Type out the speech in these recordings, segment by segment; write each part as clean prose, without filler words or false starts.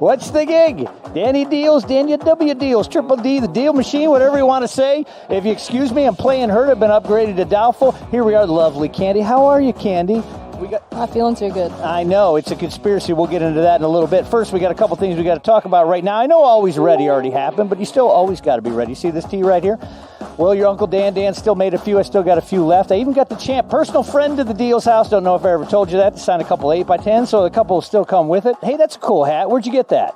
What's the gig? Danny Dealz, NWA Dealz, Triple D, the Deal Machine, whatever you want to say. If you excuse me, I'm playing hurt. I've been upgraded to doubtful. Here we are, lovely Candy. How are you, Candy? Not feeling too good. I know. It's a conspiracy. We'll get into that in a little bit. First, we got a couple things we got to talk about right now. I know always ready already happened, but you still always got to be ready. See this tee right here? Well, your Uncle Dan still made a few. I still got a few left. I even got the champ, personal friend to the Dealz house. Don't know if I ever told you that, to sign a couple 8x10, so a couple will still come with it. Hey, that's a cool hat. Where'd you get that?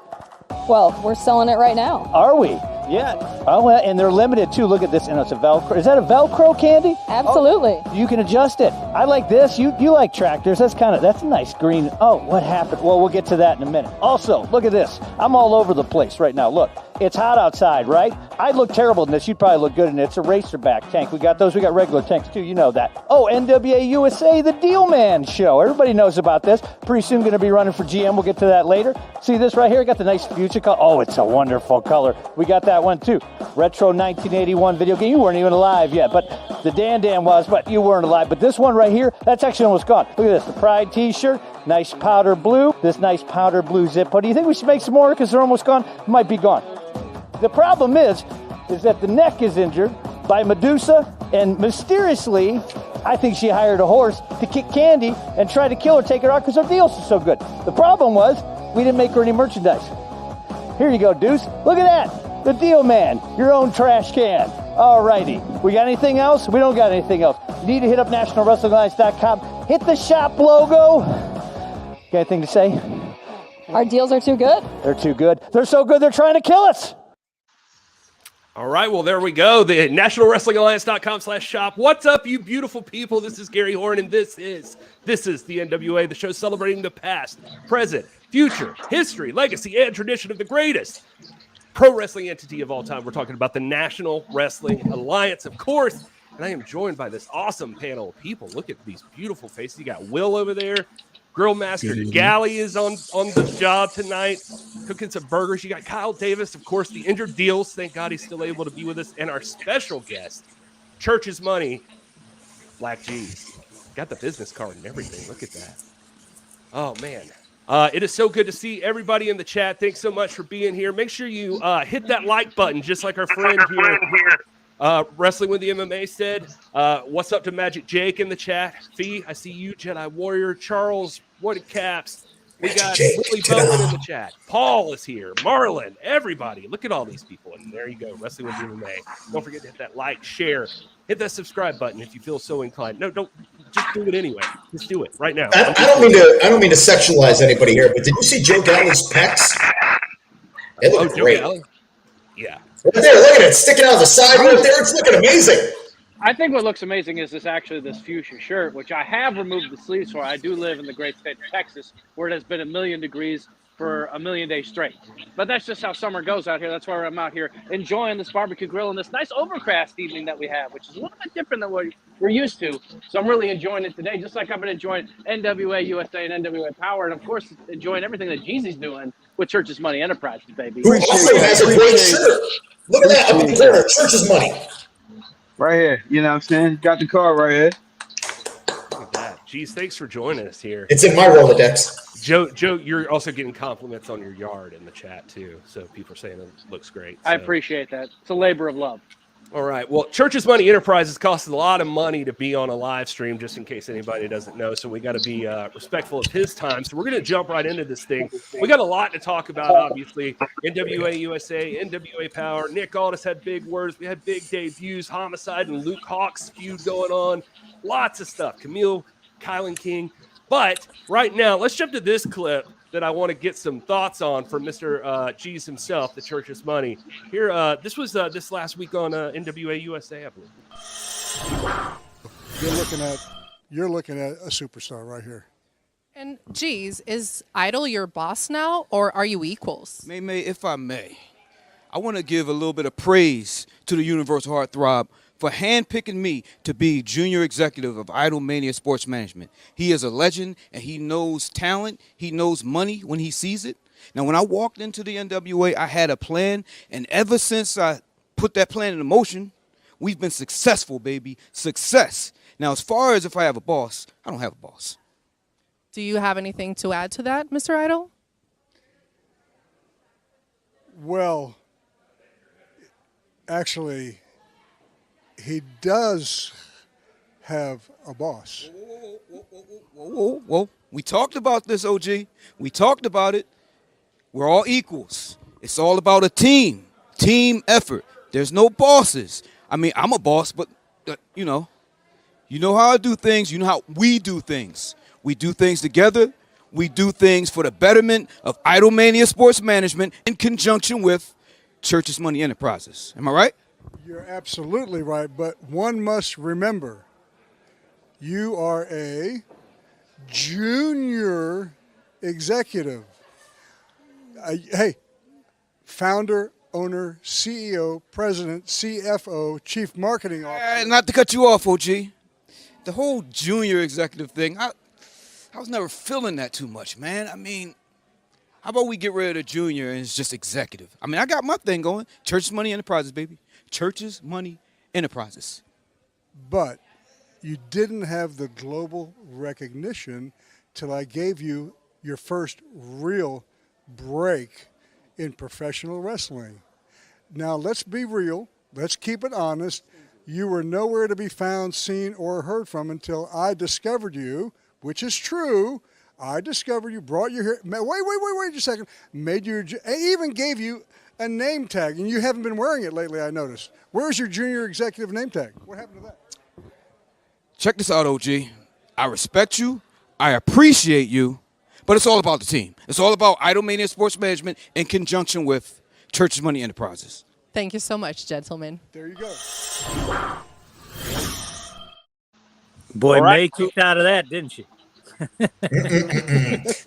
Well, we're selling it right now. Are we? Yeah. Oh, well, and they're limited, too. Look at this. And it's a Velcro. Is that a Velcro, Candy? Absolutely. Oh, you can adjust it. I like this. You like tractors. That's a nice green. Oh, what happened? Well, we'll get to that in a minute. Also, look at this. I'm all over the place right now. Look, it's hot outside, right? I look terrible in this. You'd probably look good in it. It's a racerback tank. We got those. We got regular tanks, too. You know that. Oh, NWA USA, the Deal Man show. Everybody knows about this. Pretty soon going to be running for GM. We'll get to that later. See this right here? Got the nice future color. Oh, it's a wonderful color. We got that one, too. Retro 1981 video game. You weren't even alive yet, but the Dan was, but you weren't alive. But this one right here, that's actually almost gone. Look at this, the Pride t-shirt, nice powder blue, this nice powder blue zip. But do you think we should make some more because they're almost gone? Might be gone. The problem is that the neck is injured by Medusa, and mysteriously, I think she hired a horse to kick Candy and try to kill her, take her out because her Dealz is so good. The problem was we didn't make her any merchandise. Here you go, Deuce. Look at that. The Deal Man, your own trash can. All righty. We got anything else? We don't got anything else. You need to hit up NationalWrestlingAlliance.com. Hit the shop logo. Got anything to say? Our deals are too good. They're too good. They're so good, they're trying to kill us. All right, well, there we go. The NationalWrestlingAlliance.com/shop. What's up, you beautiful people? This is Gary Horne, and this is the NWA, the show celebrating the past, present, future, history, legacy, and tradition of the greatest pro wrestling entity of all time. We're talking about the National Wrestling Alliance, of course, and I am joined by this awesome panel of people. Look at these beautiful faces. You got Wil over there. Grill Master Galli is on the job tonight, cooking some burgers. You got Kyle Davis, of course, the injured Dealz. Thank God he's still able to be with us. And our special guest, Church's Money, Black G's. Got the business card and everything. Look at that. Oh, man. It is so good to see everybody in the chat. Thanks so much for being here. Make sure you hit that like button, just like our friend here. Wrestling with the MMA said, what's up to Magic Jake in the chat? Fee, I see you, Jedi Warrior, Charles, Wooded Caps. We got Willie Bowman in the chat. Paul is here. Marlon, everybody. Look at all these people. And there you go, Wrestling with the MMA. Don't forget to hit that like, share, hit that subscribe button if you feel so inclined. No, don't. Just do it anyway. Just do it right now. I don't mean to sexualize anybody here, but did you see Joe Galli's pecs? They look great. Joe Galli? Yeah. Right there, look at it, sticking out the side right there. It's looking amazing. I think what looks amazing is this fuchsia shirt, which I have removed the sleeves for. I do live in the great state of Texas, where it has been 1,000,000 degrees for 1,000,000 days straight. But that's just how summer goes out here. That's why I'm out here enjoying this barbecue grill and this nice overcast evening that we have, which is a little bit different than what we're used to. So I'm really enjoying it today, just like I've been enjoying NWA USA and NWA Power, and of course enjoying everything that Jeezy's doing with Church's Money Enterprises, baby. Who also has a great shirt. Look at that up in the corner. Church's Money. Right here. You know what I'm saying? Got the card right here. Look at that. Jeez, thanks for joining us here. It's in my Rolodex. Joe, you're also getting compliments on your yard in the chat, too. So people are saying it looks great. So. I appreciate that. It's a labor of love. All right. Well, Church's Money Enterprises costs a lot of money to be on a live stream, just in case anybody doesn't know. So we got to be respectful of his time. So we're going to jump right into this thing. We got a lot to talk about, obviously. NWA USA, NWA Power. Nick Aldis had big words. We had big debuts. Homicide and Luke Hawk's feud going on. Lots of stuff. Camille, Kylan King. But right now, let's jump to this clip that I want to get some thoughts on from Mr. G's himself, the Church's Money. Here, this was this last week on NWA USA, I believe. You're looking at a superstar right here. And G's, is Idol your boss now, or are you equals? May, if I may, I want to give a little bit of praise to the Universal Heartthrob for handpicking me to be junior executive of Idol Mania Sports Management. He is a legend, and he knows talent. He knows money when he sees it. Now, when I walked into the NWA, I had a plan, and ever since I put that plan into motion, we've been successful, baby. Success. Now, as far as if I have a boss, I don't have a boss. Do you have anything to add to that, Mr. Idol? Well, actually, he does have a boss. Whoa. We talked about this, OG. We talked about it. We're all equals. It's all about a team effort. There's no bosses. I mean, I'm a boss, but, you know how I do things. You know how we do things. We do things together. We do things for the betterment of Idolmania Sports Management in conjunction with Church's Money Enterprises. Am I right? You're absolutely right, but one must remember, you are a junior executive. Hey, founder, owner, CEO, president, CFO, chief marketing officer. Not to cut you off, OG. The whole junior executive thing, I was never feeling that too much, man. I mean, how about we get rid of the junior and it's just executive? I mean, I got my thing going. Church's Money Enterprises, baby. Church's Money Enterprises. But you didn't have the global recognition till I gave you your first real break in professional wrestling. Now, let's be real. Let's keep it honest. You were nowhere to be found, seen, or heard from until I discovered you, which is true. I discovered you, brought you here. Wait a second. Made you, even gave you a name tag, and you haven't been wearing it lately, I noticed. Where's your junior executive name tag? What happened to that? Check this out, OG. I respect you. I appreciate you. But it's all about the team. It's all about Idolmania Sports Management in conjunction with Church's Money Enterprises. Thank you so much, gentlemen. There you go. Boy, May kicked out of that, didn't she? The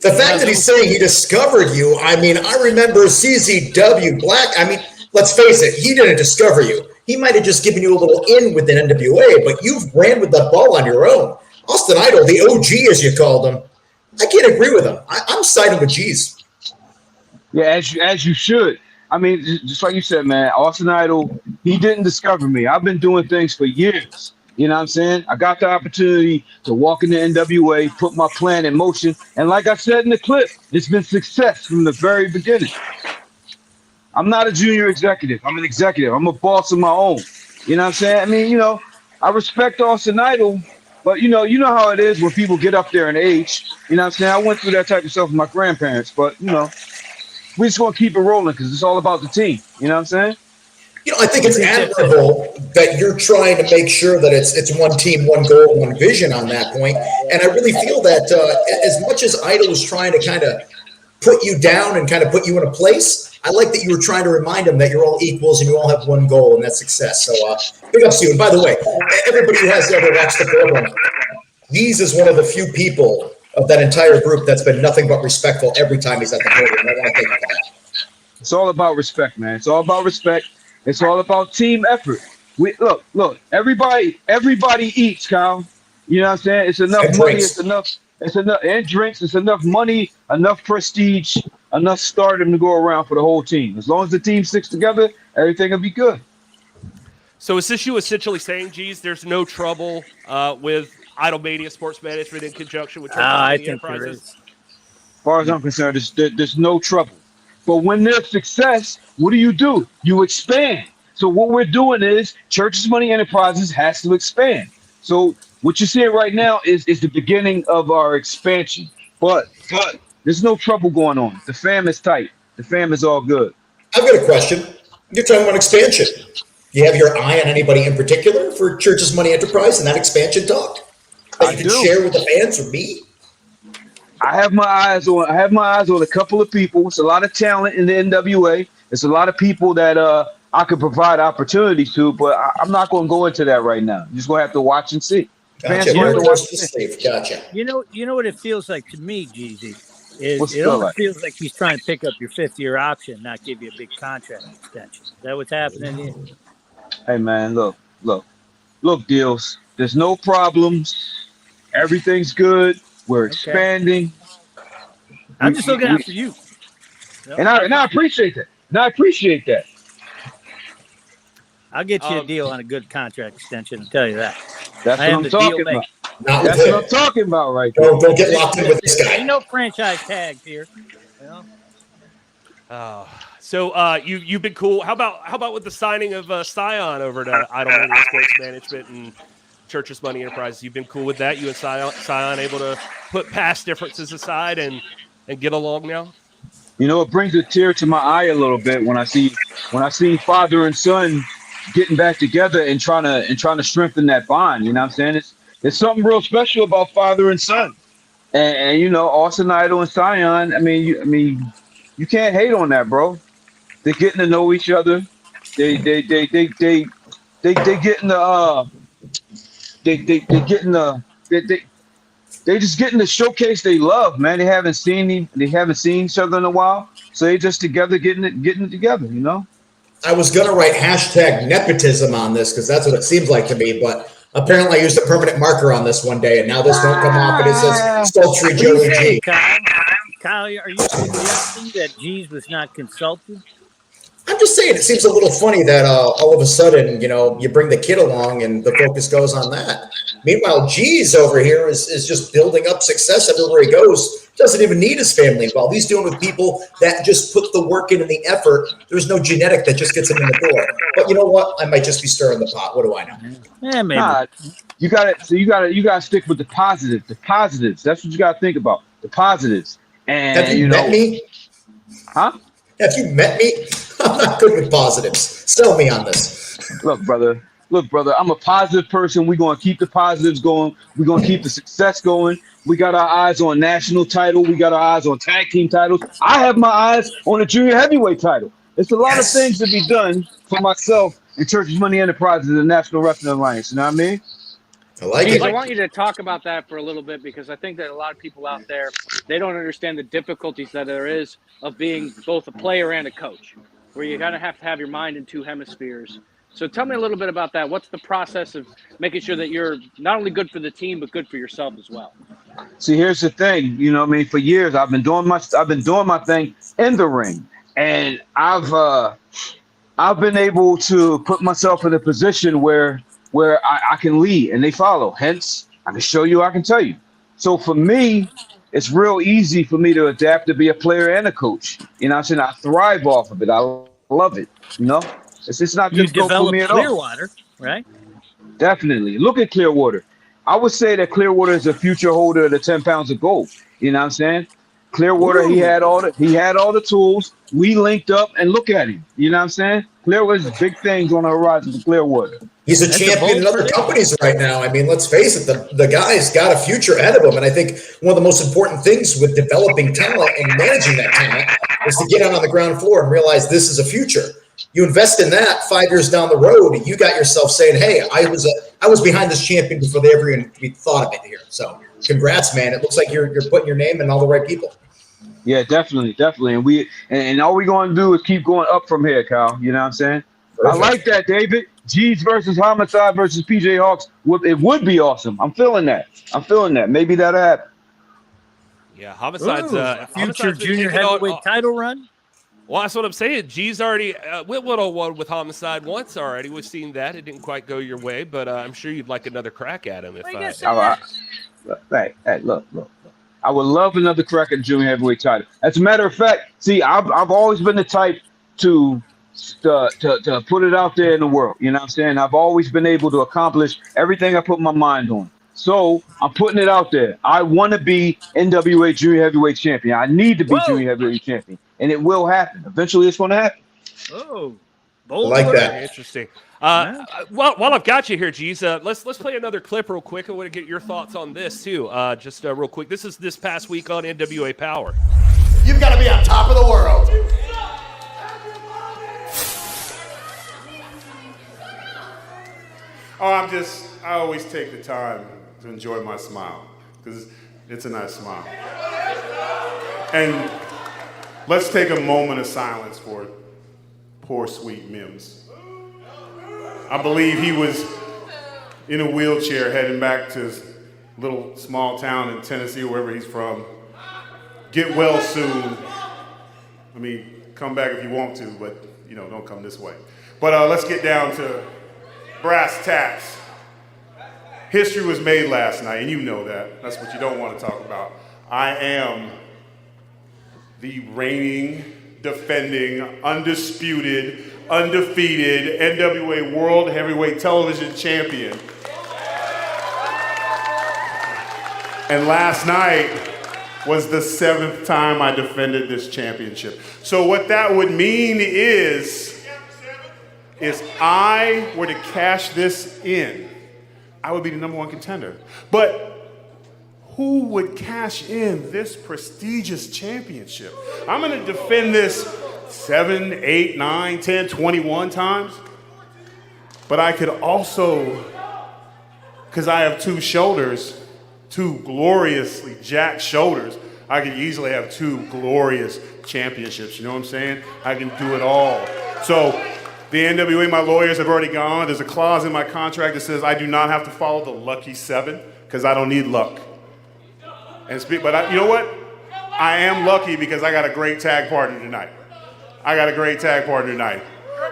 fact that he's saying he discovered you, I mean, I remember CZW Black. I mean, let's face it, he didn't discover you. He might have just given you a little in with the NWA, but you've ran with the ball on your own. Austin Idol, the OG, as you called him, I can't agree with him. I'm siding with G's. Yeah, as you should. I mean, just like you said, man, Austin Idol, he didn't discover me. I've been doing things for years. You know what I'm saying? I got the opportunity to walk in the NWA, put my plan in motion. And like I said in the clip, it's been success from the very beginning. I'm not a junior executive. I'm an executive. I'm a boss of my own. You know what I'm saying? I mean, you know, I respect Austin Idol, but you know how it is when people get up there in age. You know what I'm saying? I went through that type of stuff with my grandparents, but you know, we just want to keep it rolling because it's all about the team. You know what I'm saying? You know, I think it's admirable that you're trying to make sure that it's one team, one goal, one vision on that point. And I really feel that as much as Idol was trying to kind of put you down and kind of put you in a place, I like that you were trying to remind them that you're all equals and you all have one goal, and that's success. So big ups to you. And by the way, everybody who has ever watched the program, Dealz is one of the few people of that entire group that's been nothing but respectful every time he's at the program. I want to thank you for that. It's all about respect, man. It's all about respect. It's all about team effort. We look. Everybody eats, Kyle. You know what I'm saying? It's enough And money. drinks. It's enough and drinks. It's enough money, enough prestige, enough stardom to go around for the whole team. As long as the team sticks together, everything will be good. So is this you essentially saying, geez, there's no trouble with Idolmania Sports Management in conjunction with I Church's think there Enterprises? is. As far as I'm concerned, there's no trouble. But when there's success, what do? You expand. So what we're doing is Church's Money Enterprises has to expand. So what you're seeing right now is the beginning of our expansion. But there's no trouble going on. The fam is tight. The fam is all good. I've got a question. You're talking about expansion. Do you have your eye on anybody in particular for Church's Money Enterprise and that expansion talk that you can share with the fans or me? I have my eyes on a couple of people. It's a lot of talent in the NWA. It's a lot of people that I could provide opportunities to, but I'm not going to go into that right now. You're just going to have to watch and see. Gotcha. Gotcha. You know what it feels like to me, Jeezy, is What's it it feel almost like? feels like he's trying to pick up your 5th-year option, not give you a big contract extension. Is that what's happening here? Hey man, look, Dealz. There's no problems. Everything's good. We're expanding. I'm just looking out for you. And I appreciate that. I'll get you a deal on a good contract extension. I'll tell you that. That's I what am I'm the talking deal about. maker. That's what I'm talking about right there. Don't get locked in with this guy. Ain't no franchise tags here. You know? So you've been cool. How about with the signing of Scion over to Idol Mania Sports Management and Church's Money Enterprises? You've been cool with that. You and Scion able to put past differences aside and get along now. You know, it brings a tear to my eye a little bit when I see father and son getting back together and trying to strengthen that bond. You know what I'm saying? It's something real special about father and son. And you know, Austin Idol and Scion. I mean, you can't hate on that, bro. They're getting to know each other. They getting the they just getting to showcase they love, man. They haven't seen each other in a while, so they just together getting it together, you know. I was gonna write hashtag nepotism on this because that's what it seems like to me, but apparently I used a permanent marker on this one day, and now this won't come off, and it says sultry Joey G. Kyle, are you suggesting that G's was not consulted? I'm just saying it seems a little funny that all of a sudden, you know, you bring the kid along and the focus goes on that. Meanwhile, G's over here is just building up success everywhere he goes. Doesn't even need his family involved. He's dealing with people that just put the work in and the effort. There's no genetic that just gets him in the door. But you know what? I might just be stirring the pot. What do I know? Yeah, maybe. Nah, you got to stick with the positives. The positives. That's what you got to think about. The positives. And have you met me? Huh? Have you met me? I'm not good with positives. Sell me on this. Look, brother, I'm a positive person. We're going to keep the positives going. We're going to keep the success going. We got our eyes on national title. We got our eyes on tag team titles. I have my eyes on the junior heavyweight title. It's a lot of things to be done for myself and Church's Money Enterprises and the National Wrestling Alliance. You know what I mean? I like Jeez, it. I want you to talk about that for a little bit because I think that a lot of people out there, they don't understand the difficulties that there is of being both a player and a coach, where you kind of have to have your mind in two hemispheres. So tell me a little bit about that. What's the process of making sure that you're not only good for the team, but good for yourself as well? See, here's the thing. You know what I mean? For years, I've been doing my thing in the ring. And I've been able to put myself in a position where I can lead and they follow. Hence, I can show you, I can tell you. So for me, it's real easy for me to adapt to be a player and a coach. You know what I'm saying? I thrive off of it. I love it. You know? It's not difficult for me at all. Clearwater, right? Definitely. Look at Clearwater. I would say that Clearwater is a future holder of the 10 pounds of gold. You know what I'm saying? Clearwater, he had all the tools. We linked up and look at him. You know what I'm saying? Clearwater's big things on the horizon for Clearwater. He's a champion in other companies right now. I mean, let's face it, the guy's got a future ahead of him. And I think one of the most important things with developing talent and managing that talent is to get out on the ground floor and realize this is a future. You invest in that 5 years down the road, and you got yourself saying, hey, I was behind this champion before they ever even thought of it here. So congrats, man. It looks like you're putting your name in all the right people. Yeah, definitely. And all we're going to do is keep going up from here, Kyle. You know what I'm saying? Perfect. I like that, David. G's versus Homicide versus PJ Hawks. It would be awesome. I'm feeling that. Maybe that'll happen. Yeah, Homicide's future junior heavyweight title run. Well, that's what I'm saying. G's already went 1-on-1 with Homicide once already. We've seen that. It didn't quite go your way, but I'm sure you'd like another crack at him. Hey, look. I would love another crack at the junior heavyweight title. As a matter of fact, see, I've always been the type to put it out there in the world. You know what I'm saying? I've always been able to accomplish everything I put my mind on. So I'm putting it out there. I want to be NWA junior heavyweight champion. I need to be junior heavyweight champion, and it will happen. Eventually, it's going to happen. Oh, bold. I like that. Interesting. Well, while I've got you here, G's, let's play another clip real quick. I want to get your thoughts on this too. Just real quick. This is this past week on NWA Power. You've got to be on top of the world. I always take the time to enjoy my smile because it's a nice smile. And let's take a moment of silence for poor sweet Mims. I believe he was in a wheelchair heading back to his little small town in Tennessee, wherever he's from. Get well soon. I mean, come back if you want to, but don't come this way. But let's get down to brass tacks. History was made last night, and you know that. That's what you don't want to talk about. I am the reigning defending, undisputed, undefeated NWA World Heavyweight Television Champion. And last night was the 7th time I defended this championship. So what that would mean is I were to cash this in, I would be the #1 contender. But who would cash in this prestigious championship? I'm gonna defend this 7, 8, 9, 10, 21 times. But I could also, because I have 2 shoulders, 2 gloriously jacked shoulders, I could easily have 2 glorious championships. You know what I'm saying? I can do it all. So the NWA, my lawyers have already gone. There's a clause in my contract that says I do not have to follow the lucky 7 because I don't need luck. But you know what? I am lucky because I got a great tag partner tonight.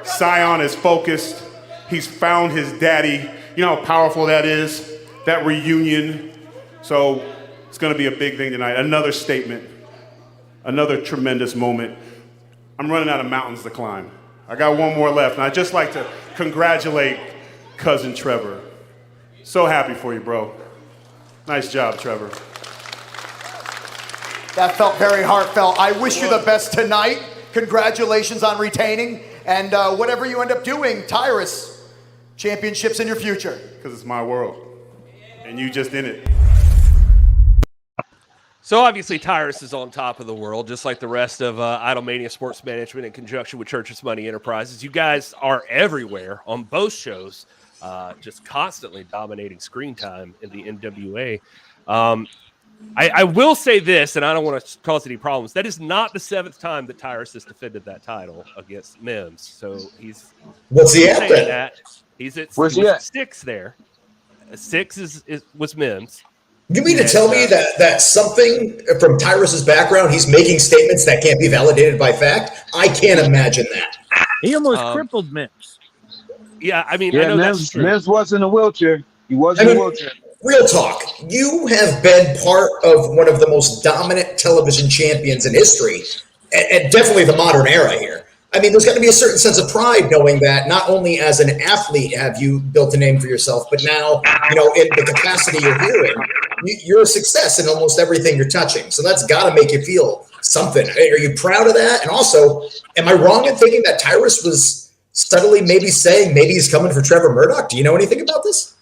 Scion is focused. He's found his daddy. You know how powerful that is? That reunion. So it's going to be a big thing tonight. Another statement. Another tremendous moment. I'm running out of mountains to climb. I got one more left. And I'd just like to congratulate Cousin Trevor. So happy for you, bro. Nice job, Trevor. That felt very heartfelt. I wish you the best tonight. Congratulations on retaining. And whatever you end up doing, Tyrus, championships in your future. Because it's my world. And you just in it. So obviously Tyrus is on top of the world, just like the rest of Idlemania Sports Management in conjunction with Church's Money Enterprises. You guys are everywhere on both shows, just constantly dominating screen time in the NWA. I will say this, and I don't want to cause any problems. That is not the 7th time that Tyrus has defended that title against Mims. So he's what's he at then? That. He's at, Where's he at? 6 there. 6 was Mims. You mean to tell me that something from Tyrus's background, he's making statements that can't be validated by fact? I can't imagine that. He almost crippled Mims. Yeah, I mean, Yeah, I know that's true. Mims was in a wheelchair. He was in a wheelchair. Real talk. You have been part of one of the most dominant television champions in history, and definitely the modern era here. I mean, there's got to be a certain sense of pride knowing that not only as an athlete have you built a name for yourself, but now, you know, in the capacity you're here in, you're a success in almost everything you're touching. So that's got to make you feel something. Are you proud of that? And also, am I wrong in thinking that Tyrus was subtly maybe saying maybe he's coming for Trevor Murdoch? Do you know anything about this?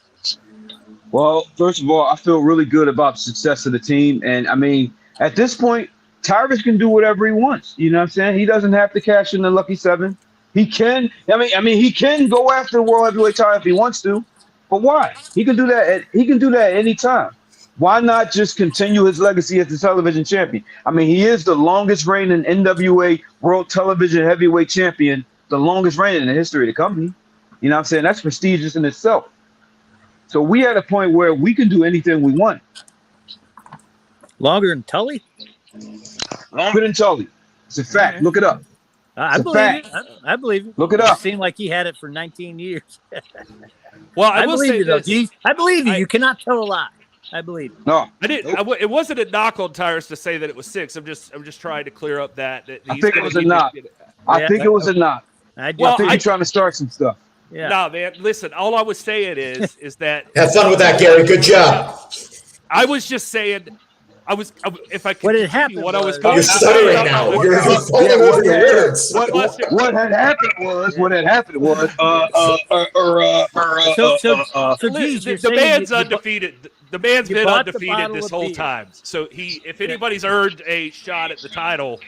Well, first of all, I feel really good about the success of the team. And I mean, at this point, Tyrus can do whatever he wants. You know what I'm saying? He doesn't have to cash in the lucky 7. He can. I mean, he can go after the World Heavyweight title if he wants to. But why? He can do that. He can do that at any time. Why not just continue his legacy as the television champion? I mean, he is the longest reigning NWA World Television Heavyweight Champion, the longest reigning in the history of the company. You know what I'm saying? That's prestigious in itself. So we at a point where we can do anything we want. Longer than Tully? Longer than Tully. It's a fact. Look it up. I believe it. I believe it. Look it up. It seemed like he had it for 19 years. Well, I will believe say you, though, this. G. I believe you. You cannot tell a lie. I believe it. No, I didn't. It wasn't a knock on Tyrus to say that it was 6. I'm just trying to clear up that I think it was a knock. I think it was a knock. I do. I think you're trying to start some stuff. Yeah. No, man. Listen, all I was saying is that Have fun with that, Gary. Good job. I was just saying. If I could What had continue happened what I was was- going You're to stuttering say now. about You're what- falling over your words. What had happened was So geez, you're the saying man's you- undefeated. The man's you been bought the undefeated bottle this of whole beer. time. So if anybody's earned a shot at the title,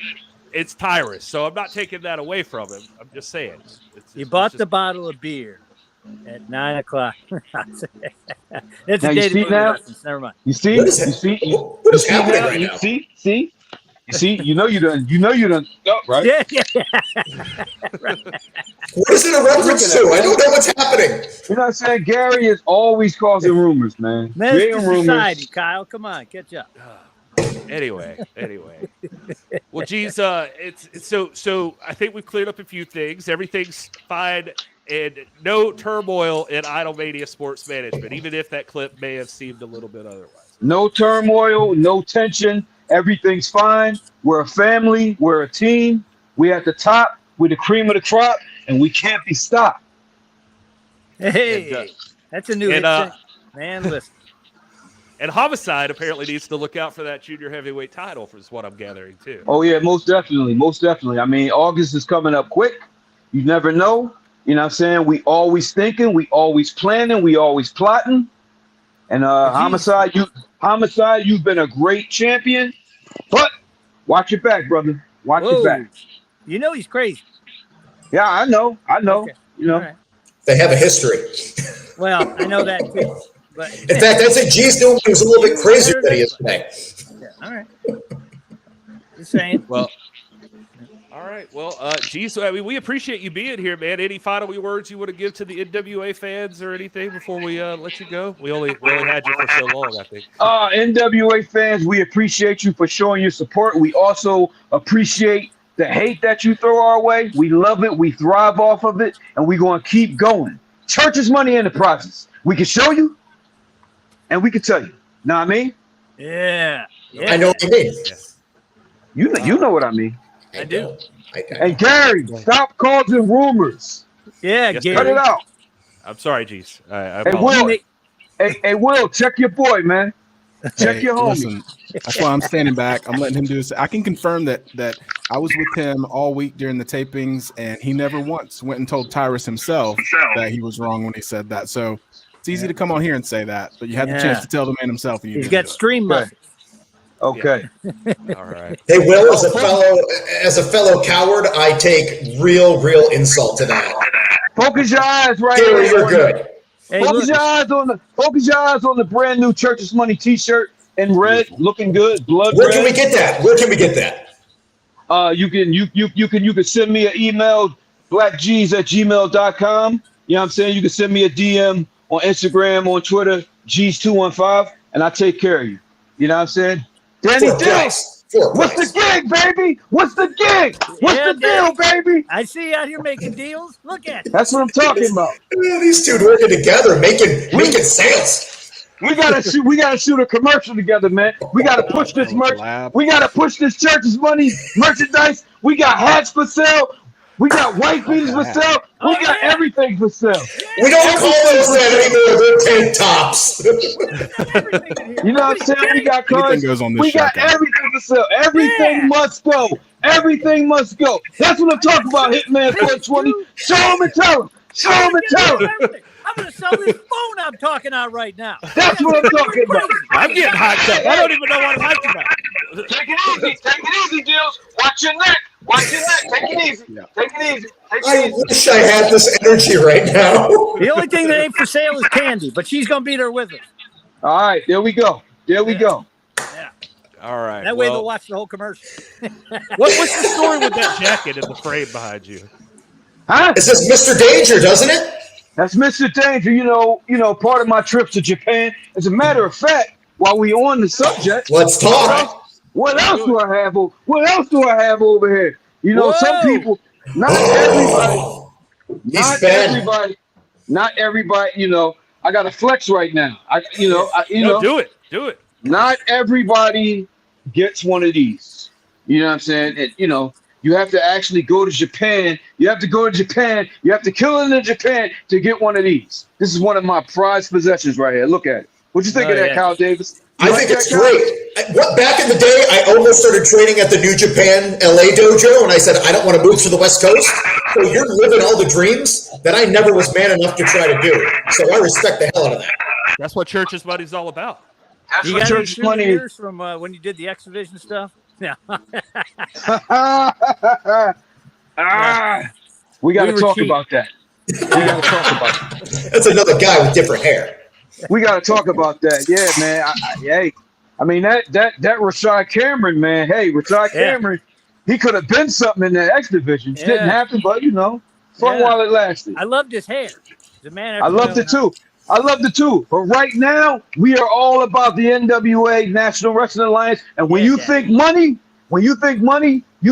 it's Tyrus. So I'm not taking that away from him. I'm just saying. You bought the bottle of beer at 9 o'clock. It's Now a you dated see movie now? reference. Never mind. You see? What is You that? see? What is You see happening now? right You now? see? You see? You know you done. Oh, right? Yeah. What is it a reference to? I don't know what's happening. You know what I'm saying? Gary is always causing rumors, man. Menace Creating to rumors. society, Kyle. Come on, catch up. Anyway. Well, geez, it's so I think we've cleared up a few things. Everything's fine and no turmoil in Idlemania Sports Management, even if that clip may have seemed a little bit otherwise. No turmoil, no tension. Everything's fine. We're a family. We're a team. We at the top. We're the cream of the crop, and we can't be stopped. Hey, that's a new hit, man. Listen. And Homicide apparently needs to look out for that junior heavyweight title, is what I'm gathering too. Oh yeah, most definitely, most definitely. I mean, August is coming up quick. You never know. You know what I'm saying? We always thinking, we always planning, we always plotting. And Homicide, you've been a great champion, but watch your back, brother. Watch your back. You know he's crazy. Yeah, I know. Okay. You know. Right. They have a history. Well, I know that too. But in fact, I'd say G's doing was a little bit crazier than he is today. Yeah, all right. Just saying. Well, all right. Well, G, so I mean, we appreciate you being here, man. Any final words you want to give to the NWA fans or anything before we let you go? We only had you for so long, I think. NWA fans, we appreciate you for showing your support. We also appreciate the hate that you throw our way. We love it. We thrive off of it, and we're going to keep going. Church's Money Enterprises. We can show you, and we can tell you. Know what I mean? Yeah. I know what you mean. You know what I mean. I do. And Gary, stop causing rumors. Yeah, Gary. Cut it out. I'm sorry, G's. I apologize. Hey, Will, check your boy, man. Check your homie. Listen, that's why I'm standing back. I'm letting him do this. I can confirm that I was with him all week during the tapings, and he never once went and told Tyrus himself that he was wrong when he said that. So it's easy to come on here and say that, but you had the chance to tell the man himself. And he's got stream money. Okay. All right. Hey, Will, as a fellow coward, I take real insult to that. Focus your eyes right here. here. You're good. Hey, focus your eyes on the brand new Church's Money T-shirt in red, looking good. Blood. Where can we get that? You can send me an email, blackgs@gmail.com. You know what I'm saying? You can send me a DM on Instagram, on Twitter, Gs215, and I take care of you. You know what I'm saying? Danny Dealz. What's the gig, baby? What's the gig? What's the deal, baby? I see you out here making deals. Look at it. That's what I'm talking about. These two working together, making sales. We gotta shoot a commercial together, man. We gotta push this merch. We gotta push this Church's Money merchandise. We got hats for sale. We got white beaters for sale. We got everything for sale. We don't call those that anymore. They're tank tops. You know what I'm saying? We got cars. We got everything for sale. Everything must go. Everything must go. That's what I'm talking about, Hitman 420. Show them and tell them. Show them and tell them. I'm going to sell this phone I'm talking out right now. That's what I'm talking about. I'm getting hyped up. I don't even know what I'm hyped about. Take it easy, Dealz. Watch your neck. Take it easy. Take it easy. I wish I had this energy right now. The only thing that ain't for sale is Candy, but she's going to be there with us. All right, there we go. Yeah. All right. That way they'll watch the whole commercial. What's the story with that jacket in the frame behind you? Huh? It says Mr. Danger, doesn't it? That's Mr. Danger. You know, part of my trip to Japan. As a matter of fact, while we on the subject, let's talk. What else do I have over here? You know, some people, not everybody. You know, I got to flex right now. Do it. Not everybody gets one of these. You know what I'm saying? And, you know, you have to actually go to Japan. You have to kill it in Japan to get one of these. This is one of my prized possessions right here. Look at it. What'd you think of that, Kyle Davis? I think it's great. Back in the day, I almost started training at the New Japan LA dojo, and I said, I don't want to move to the West Coast. So you're living all the dreams that I never was man enough to try to do. So I respect the hell out of that. That's what Church's Money's all about. That's you what got Church's Money is. From when you did the X Division stuff? Yeah. We got to talk about that. That's another guy with different hair. We got to talk about that. Yeah, man. I mean, that Rashad Cameron, man. Hey, Rashad Cameron, he could have been something in that X Division. It didn't happen, but, you know, fun while it lasted. I loved his hair. The man. I loved it, too. But right now, we are all about the NWA, National Wrestling Alliance. And when you think money, you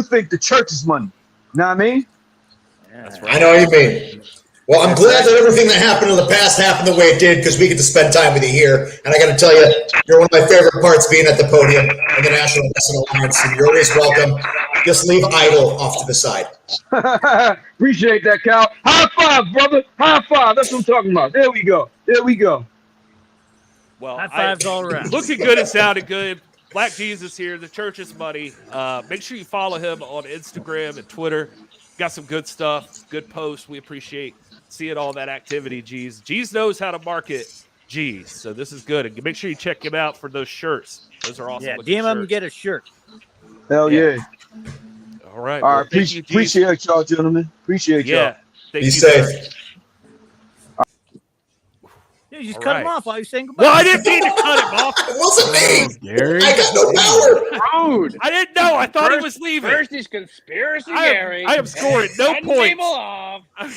think the Church's Money. Know what I mean? Yeah, that's right. I know what you mean. Well, I'm glad that everything that happened in the past happened the way it did because we get to spend time with you here. And I got to tell you, you're one of my favorite parts being at the podium in the National Wrestling Alliance. And you're always welcome. just leave Idol off to the side. Appreciate that, Kyle. High five, brother. High five. That's what I'm talking about. There we go. There we go. Well, High fives all around. Looking good and sounding good. Black Jesus here. The church is money. Make sure you follow him on Instagram and Twitter. Got some good stuff, good posts. We appreciate seeing all that activity, G's. G's knows how to market G's, so this is good. And make sure you check him out for those shirts. Those are awesome. Yeah, DM him and get a shirt. Hell yeah. All right. All well, right. Appreciate y'all, gentlemen. Appreciate y'all. Yeah. Be safe. Yeah, you just All cut right. him off while you're saying goodbye. Well, I didn't mean to cut him off. It wasn't me. Gary. I got no power. Rude. I didn't know. I thought he was leaving. First he's conspiracy I am scoring no cutting points. people off. I'm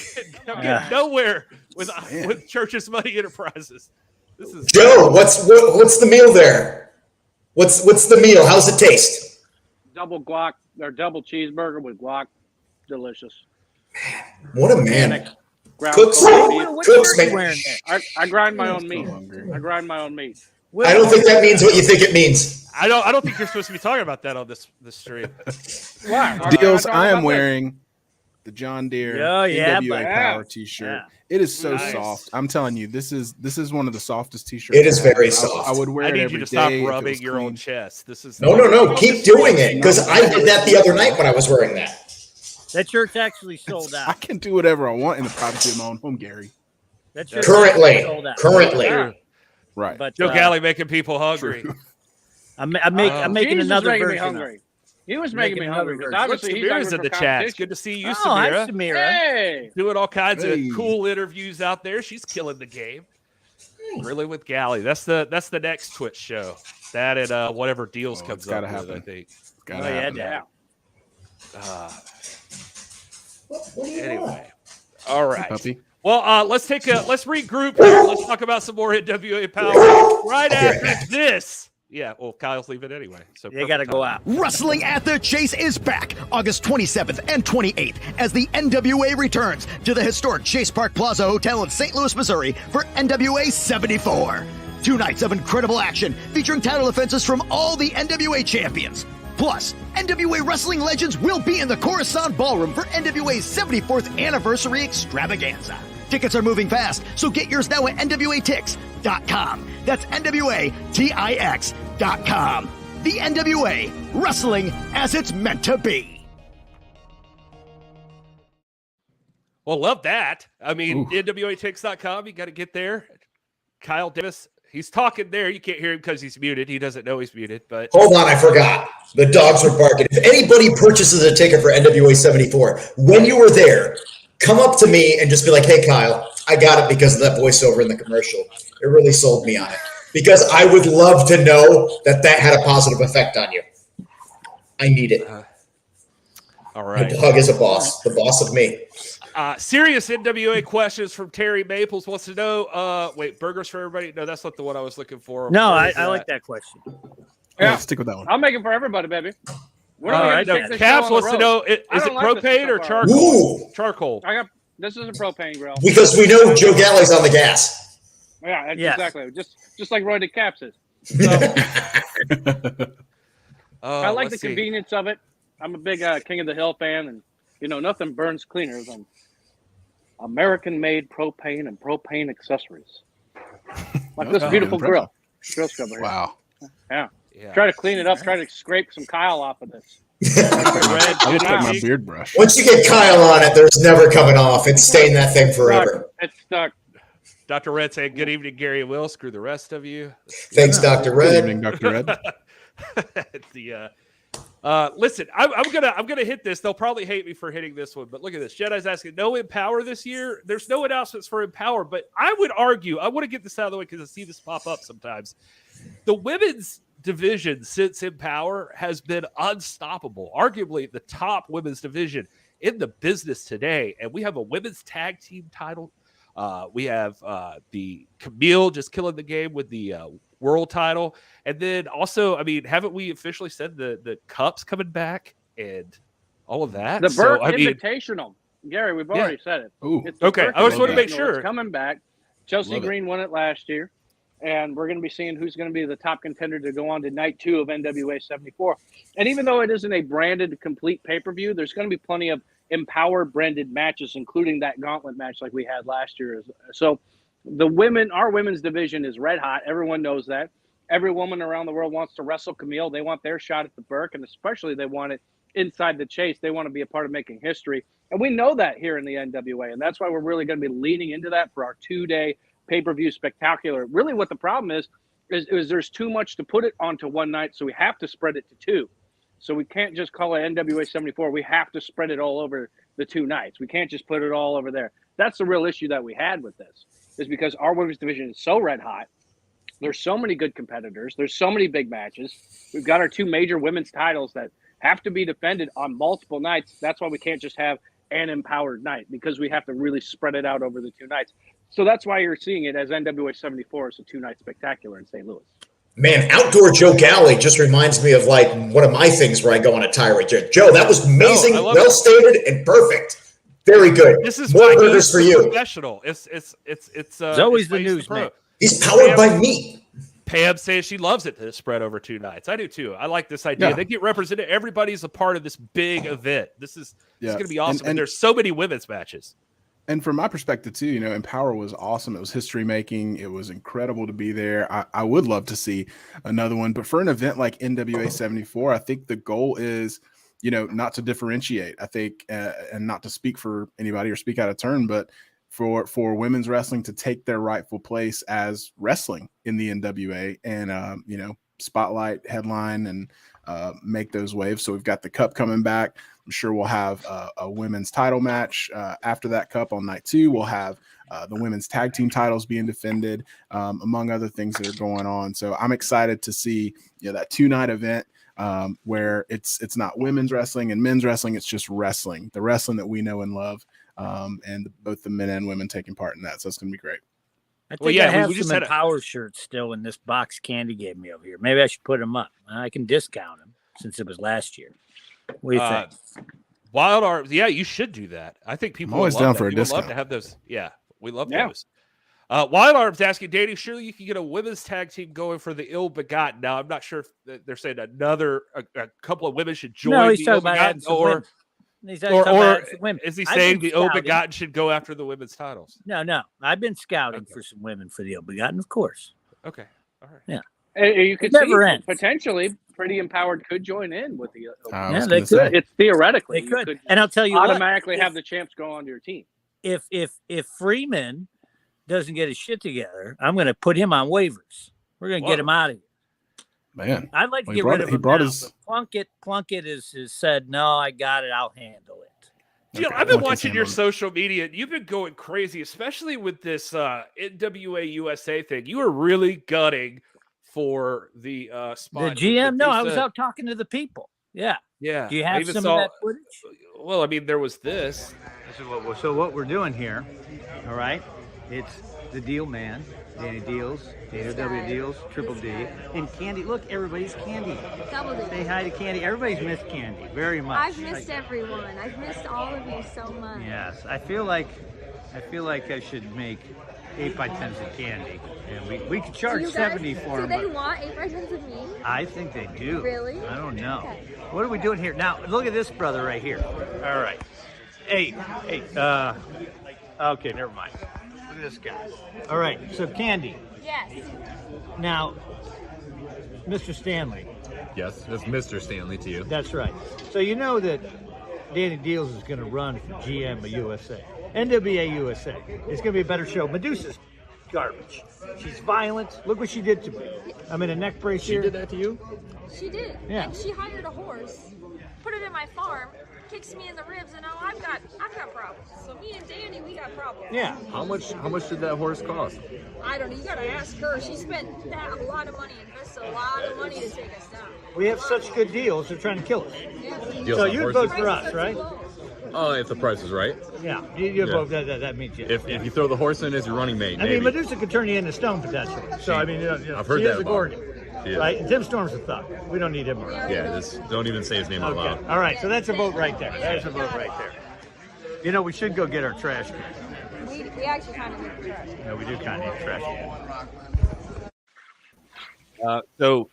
getting nowhere with Church's Money Enterprises. This is Joe, what's the meal there? What's the meal? How's it taste? Double guac or double cheeseburger with guac. Delicious. What a man. Ground Cooks, beef. cooks make. I grind my own meat. I grind my own meat. I don't think that means what you think it means. I don't think you're supposed to be talking about that on this stream. Why? Dealz, I am wearing the John Deere NWA buddy. Power T-shirt. Yeah. It is so Nice. soft. I'm telling you, this is one of the softest T-shirts. It is I have. very soft. I would wear I it need every you to stop day if it rubbing was your clean. own chest. This is No. Keep doing it because I did that the other night when I was wearing that. That shirt's actually sold I out. can do whatever I want in the privacy of my own home, Gary. That shirt's Currently. actually sold out. Currently. Right. But Joe Galli making people hungry. I'm making Jesus another making me version. hungry. He was making me hungry. because Look, Obviously, he's Samira's hungry in for the chat. It's competition. good to see you, Oh, hi, Samira. Samira. Hey. Doing all kinds Hey. of cool interviews out there. She's killing the game. Really with Galli. That's the next Twitch show. That and whatever Dealz comes it's gotta up with, happen. I think. Gotta Oh, yeah, happen. yeah. What do you want? Anyway. All right. Puppy. Well, let's regroup here. Let's talk about some more NWA power right after this. Yeah, well, Kyle's leaving anyway. So They got to go out. Wrestling at the Chase is back August 27th and 28th as the NWA returns to the historic Chase Park Plaza Hotel in St. Louis, Missouri for NWA 74. 2 nights of incredible action featuring title defenses from all the NWA champions. Plus, NWA wrestling legends will be in the Coruscant Ballroom for NWA's 74th anniversary extravaganza. Tickets are moving fast, so get yours now at NWATix.com. That's NWATix.com. The NWA, wrestling as it's meant to be. Well, love that. I mean, NWATix.com, you got to get there. Kyle Davis, he's talking there. You can't hear him because he's muted. He doesn't know he's muted. But Hold on, I forgot. The dogs were barking. If anybody purchases a ticket for NWA 74, when you were there, come up to me and just be like, hey, Kyle, I got it because of that voiceover in the commercial. It really sold me on it. Because I would love to know that had a positive effect on you. I need it. all right. My dog is a boss, the boss of me. Serious NWA questions from Terry Maples wants to know. Wait, burgers for everybody? No, that's not the one I was looking for. No, Where I is that? like that question. Yeah. Stick with that one. I'll make it for everybody, baby. When All are we right. gonna No, take this Caps show on wants the to road? know: is I it don't like this propane or so far. charcoal? Ooh, Charcoal. This is a propane grill. because we know Joe Galli's on the gas. Yeah, Yes. exactly. Just like Roy DeCaps is. I like the convenience of it. I'm a big King of the Hill fan, and nothing burns cleaner than American-made propane and propane accessories. Like this beautiful grill scrubber here. Wow. Yeah. Yeah. Try to clean it up. Try to scrape some Kyle off of this. I look like my beard brush. Once you get Kyle on it, there's never coming off. It's staying that thing forever. It's stuck. Dr. Red saying, "Good evening, Gary and Will. Screw the rest of you." Thanks, Dr. Good Red. evening, Dr. Red. Listen, I'm gonna hit this. They'll probably hate me for hitting this one, but look at this. Jedi's asking, no Empower this year. There's no announcements for Empower, but I would argue, I want to get this out of the way because I see this pop up sometimes. The women's division since Empower has been unstoppable, arguably the top women's division in the business today. And we have a women's tag team title. We have the Camille just killing the game with the world title. And then also, I mean, haven't we officially said the Cup's coming back and all of that? The Burke I mean, Invitational. Gary, we've already said it. Ooh. It's the Okay, Burke I just want to Invitational. make sure. It's coming back. Chelsea Love it. Green won it last year. And we're going to be seeing who's going to be the top contender to go on to night 2 of NWA 74. And even though it isn't a branded complete pay-per-view, there's going to be plenty of Empower branded matches, including that gauntlet match like we had last year. So our women's division is red hot. Everyone knows that. Every woman around the world wants to wrestle Camille. They want their shot at the Burke, and especially they want it inside the chase. They want to be a part of making history. And we know that here in the NWA, and that's why we're really going to be leaning into that for our 2-day pay-per-view spectacular. Really what the problem is there's too much to put it onto one night, so we have to spread it to 2. So we can't just call it NWA 74. We have to spread it all over the 2 nights. We can't just put it all over there. That's the real issue that we had with this, is because our women's division is so red hot. There's so many good competitors. There's so many big matches. We've got our 2 major women's titles that have to be defended on multiple nights. That's why we can't just have an empowered night, because we have to really spread it out over the 2 nights. So that's why you're seeing it as NWA 74 is a 2-night spectacular in St. Louis. Man, Outdoor Joe Galli just reminds me of like one of my things where I go on a tirade. Joe, that was amazing, well stated, and perfect. Very good. This is more why burgers for you. Professional. It's always the news, man. He's powered by me. Pam says she loves it to spread over 2 nights. I do too. I like this idea. Yeah. They get represented. Everybody's a part of this big event. This is going to be awesome. And there's so many women's matches. And from my perspective too, Empower was awesome. It was history making. It was incredible to be there. I would love to see another one, but for an event like NWA 74, I think the goal is, not to differentiate. I think, and not to speak for anybody or speak out of turn, but for women's wrestling to take their rightful place as wrestling in the NWA and, spotlight, headline, and make those waves. So we've got the cup coming back. I'm sure we'll have a women's title match after that cup on night 2. We'll have the women's tag team titles being defended, among other things that are going on. So I'm excited to see that 2-night event where it's not women's wrestling and men's wrestling. It's just wrestling, the wrestling that we know and love, and both the men and women taking part in that. So it's going to be great. I think I have some Empower shirts still in this box Candy gave me over here. Maybe I should put them up. I can discount them since it was last year. What do you think? Wild Arms, yeah, you should do that. I think people always would love down for a People discount. love to have those. Yeah, we love those. Wild Arms asking, Danny, surely you can get a women's tag team going for the Ill Begotten. Now, I'm not sure if they're saying a couple of women should join. No, he's the talking Ill about Begotten, adding some or women. He's talking about is he I've saying been the Ill scouting. Begotten should go after the women's titles? No. I've been scouting for some women for the Ill Begotten, of course. Okay. All right. Yeah. You could never see ends. potentially Pretty Empowered could join in with the. Yeah, they could. It's theoretically They could. And I'll tell you automatically what, have the champs go onto your team. If Freeman doesn't get his shit together, I'm going to put him on waivers. We're going to get him out of here. Man, I'd like to get rid of him now, but Plunkett has said, no, I got it. I'll handle it. Jill, I've been watching your social media. You've been going crazy, especially with this NWA USA thing. You are really gutting for the spot. The GM? No, I was out talking to the people. Yeah. Yeah. Do you have some of that footage? Well, I mean, there was this. So what we're doing here, all right, it's the Deal Man, Danny Dealz, NWA Dealz, Triple D, and Candy. Look, everybody's Candy. Double D. Say hi to Candy. Everybody's missed Candy very much. I've missed everyone. I've missed all of you so much. Yes, I feel like I should make 8x10s of Candy, and we could charge $70 for them. Do they want 8x10s of me? I think they do. Really? I don't know. Okay. What are we doing here now? Look at this brother right here. All right. Hey. Okay, never mind. Look at this guy. All right. So Candy. Yes. Now, Mr. Stanley. Yes, that's Mr. Stanley to you. That's right. So you know that Danny Dealz is going to run for GM of USA. NWA USA. It's going to be a better show. Medusa's garbage. She's violent. Look what she did to me. I'm in a neck brace here. She did that to you? She did. Yeah. And she hired a horse, put it in my farm, kicks me in the ribs, and now I've got problems. So me and Danny, we got problems. Yeah. How much did that horse cost? I don't know. You gotta ask her. She spent a lot of money, invested a lot of money to take us down. We have such good deals. They're trying to kill us. Yeah. Deals So on you'd horses? vote for us, right? Oh, if the price is right. Yeah. You vote. That means yes. If you throw the horse in as your running mate, I maybe. mean, Medusa could turn you into stone potentially. So I mean, I've heard she that is a about Gorgon, her. right? And Tim Storm's a thug. We don't need him around. Yeah, just don't even say his name out loud. All right, so that's a vote right there. There's a vote right there. You know, we should go get our trash can. We actually kind of need the trash. Yeah, we do kind of need a trash can. So